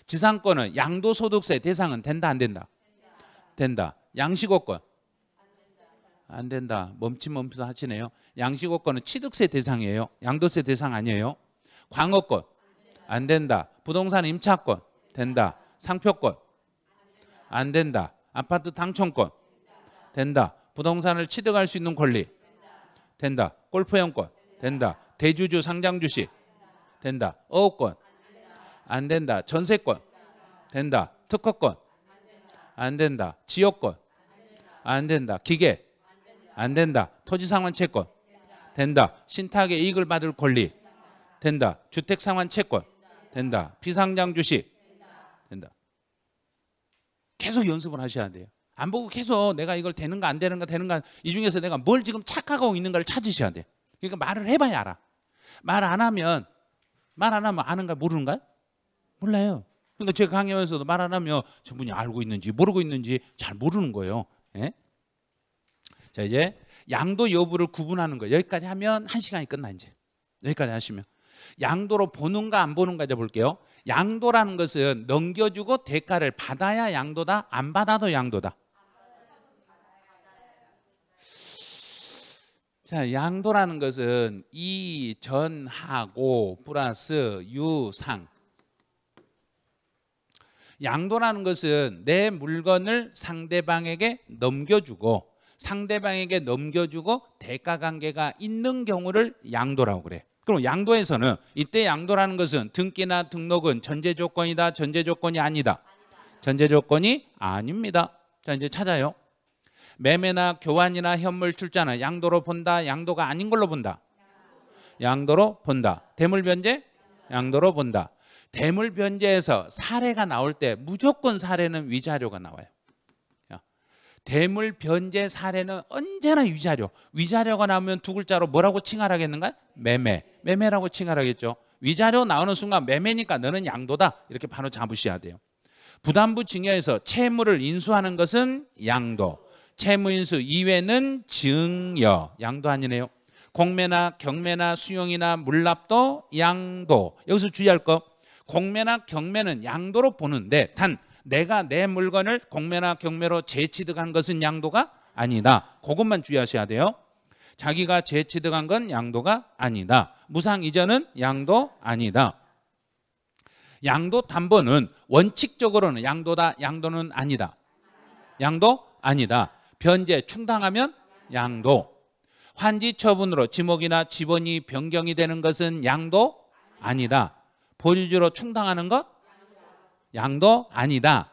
지상권은 양도소득세 대상은 된다, 안 된다? 된다. 양식업권 안 된다. 멈칫멈칫 하시네요. 양식업권은 취득세 대상이에요. 양도세 대상 아니에요. 광업권 안 된다. 부동산 임차권 된다. 상표권 안 된다. 아파트 당첨권 된다. 부동산을 취득할 수 있는 권리 된다. 골프회원권 된다. 대주주 상장주식 된다. 어업권 안 된다. 전세권 된다. 특허권 안 된다. 지역권 안 된다. 기계 안 된다. 토지상환채권 된다. 신탁의 이익을 받을 권리 된다. 주택상환채권 된다. 비상장주식 된다. 계속 연습을 하셔야 돼요. 안 보고 계속 내가 이걸 되는가 안 되는가 이 중에서 내가 뭘 지금 착각하고 있는가를 찾으셔야 돼요. 그러니까 말을 해봐야 알아. 말 안 하면 아는가 모르는가요? 몰라요. 그러니까 제가 강의하면서도 말 안 하면 저분이 알고 있는지 모르고 있는지 잘 모르는 거예요. 예? 자, 이제 양도 여부를 구분하는 거예요. 여기까지 하면 1시간이 끝나. 이제 여기까지 하시면 양도로 보는가 안 보는가 이제 볼게요. 양도라는 것은 넘겨주고 대가를 받아야 양도다, 안 받아도 양도다. 자, 양도라는 것은 이전하고 플러스 유상. 양도라는 것은 내 물건을 상대방에게 넘겨주고 대가 관계가 있는 경우를 양도라고 그래. 그럼 양도에서는 이때 양도라는 것은 등기나 등록은 전제 조건이다, 전제 조건이 아니다. 전제 조건이 아닙니다. 자, 이제 찾아요. 매매나 교환이나 현물 출자는 양도로 본다, 양도가 아닌 걸로 본다. 양도로 본다. 대물 변제? 양도로 본다. 대물 변제에서 사례가 나올 때 무조건 사례는 위자료가 나와요. 대물 변제 사례는 언제나 위자료. 위자료가 나오면 두 글자로 뭐라고 칭하라겠는가? 매매라고 칭하라겠죠. 위자료 나오는 순간 매매니까 너는 양도다. 이렇게 바로 잡으셔야 돼요. 부담부 증여에서 채무를 인수하는 것은 양도. 채무 인수 이외는 증여. 양도 아니네요. 공매나 경매나 수용이나 물납도 양도. 여기서 주의할 거. 공매나 경매는 양도로 보는데 단 내가 내 물건을 공매나 경매로 재취득한 것은 양도가 아니다. 그것만 주의하셔야 돼요. 자기가 재취득한 건 양도가 아니다. 무상 이전은 양도 아니다. 양도 담보는 원칙적으로는 양도다, 양도는 아니다. 양도 아니다. 변제 충당하면 양도. 환지 처분으로 지목이나 지번이 변경이 되는 것은 양도 아니다. 보유주로 충당하는 것 양도 아니다.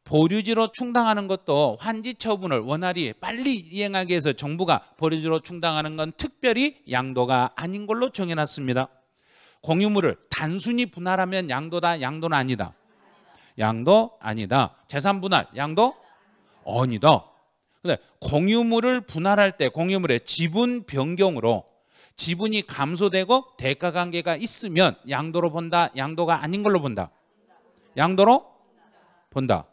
보류지로 충당하는 것도 환지 처분을 원활히 빨리 이행하기 위해서 정부가 보류지로 충당하는 건 특별히 양도가 아닌 걸로 정해놨습니다. 공유물을 단순히 분할하면 양도다, 양도는 아니다. 양도 아니다. 재산 분할, 양도 아니다. 근데 공유물을 분할할 때 공유물의 지분 변경으로 지분이 감소되고 대가 관계가 있으면 양도로 본다, 양도가 아닌 걸로 본다. 양도로 본다.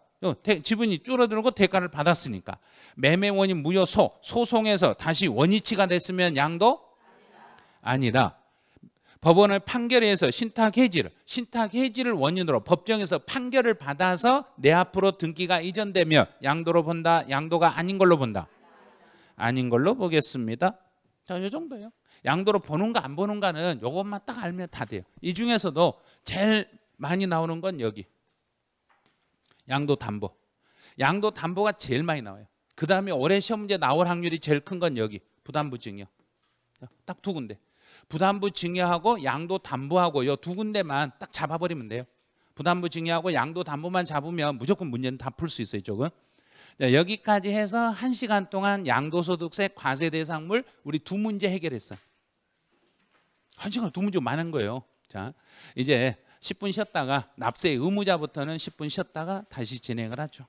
지분이 줄어들고 대가를 받았으니까. 매매 원인 무효소, 소송에서 다시 원위치가 됐으면 양도 아니다. 법원의 판결에 의해서 신탁 해지를 원인으로 법정에서 판결을 받아서 내 앞으로 등기가 이전되면 양도로 본다, 양도가 아닌 걸로 본다. 아닌 걸로 보겠습니다. 자, 이 정도예요. 양도로 보는가 안 보는가는 이것만 딱 알면 다 돼요. 이 중에서도 제일 많이 나오는 건 여기. 양도 담보. 양도 담보가 제일 많이 나와요. 그 다음에 올해 시험 문제 나올 확률이 제일 큰 건 여기. 부담부 증여. 딱 두 군데. 부담부 증여하고 양도 담보하고 이 두 군데만 딱 잡아버리면 돼요. 부담부 증여하고 양도 담보만 잡으면 무조건 문제는 다 풀 수 있어요. 이쪽은. 자, 여기까지 해서 1시간 동안 양도소득세 과세 대상물 우리 두 문제 해결했어요. 1시간 두 문제 많은 거예요. 자, 이제 10분 쉬었다가 납세 의무자부터는 10분 쉬었다가 다시 진행을 하죠.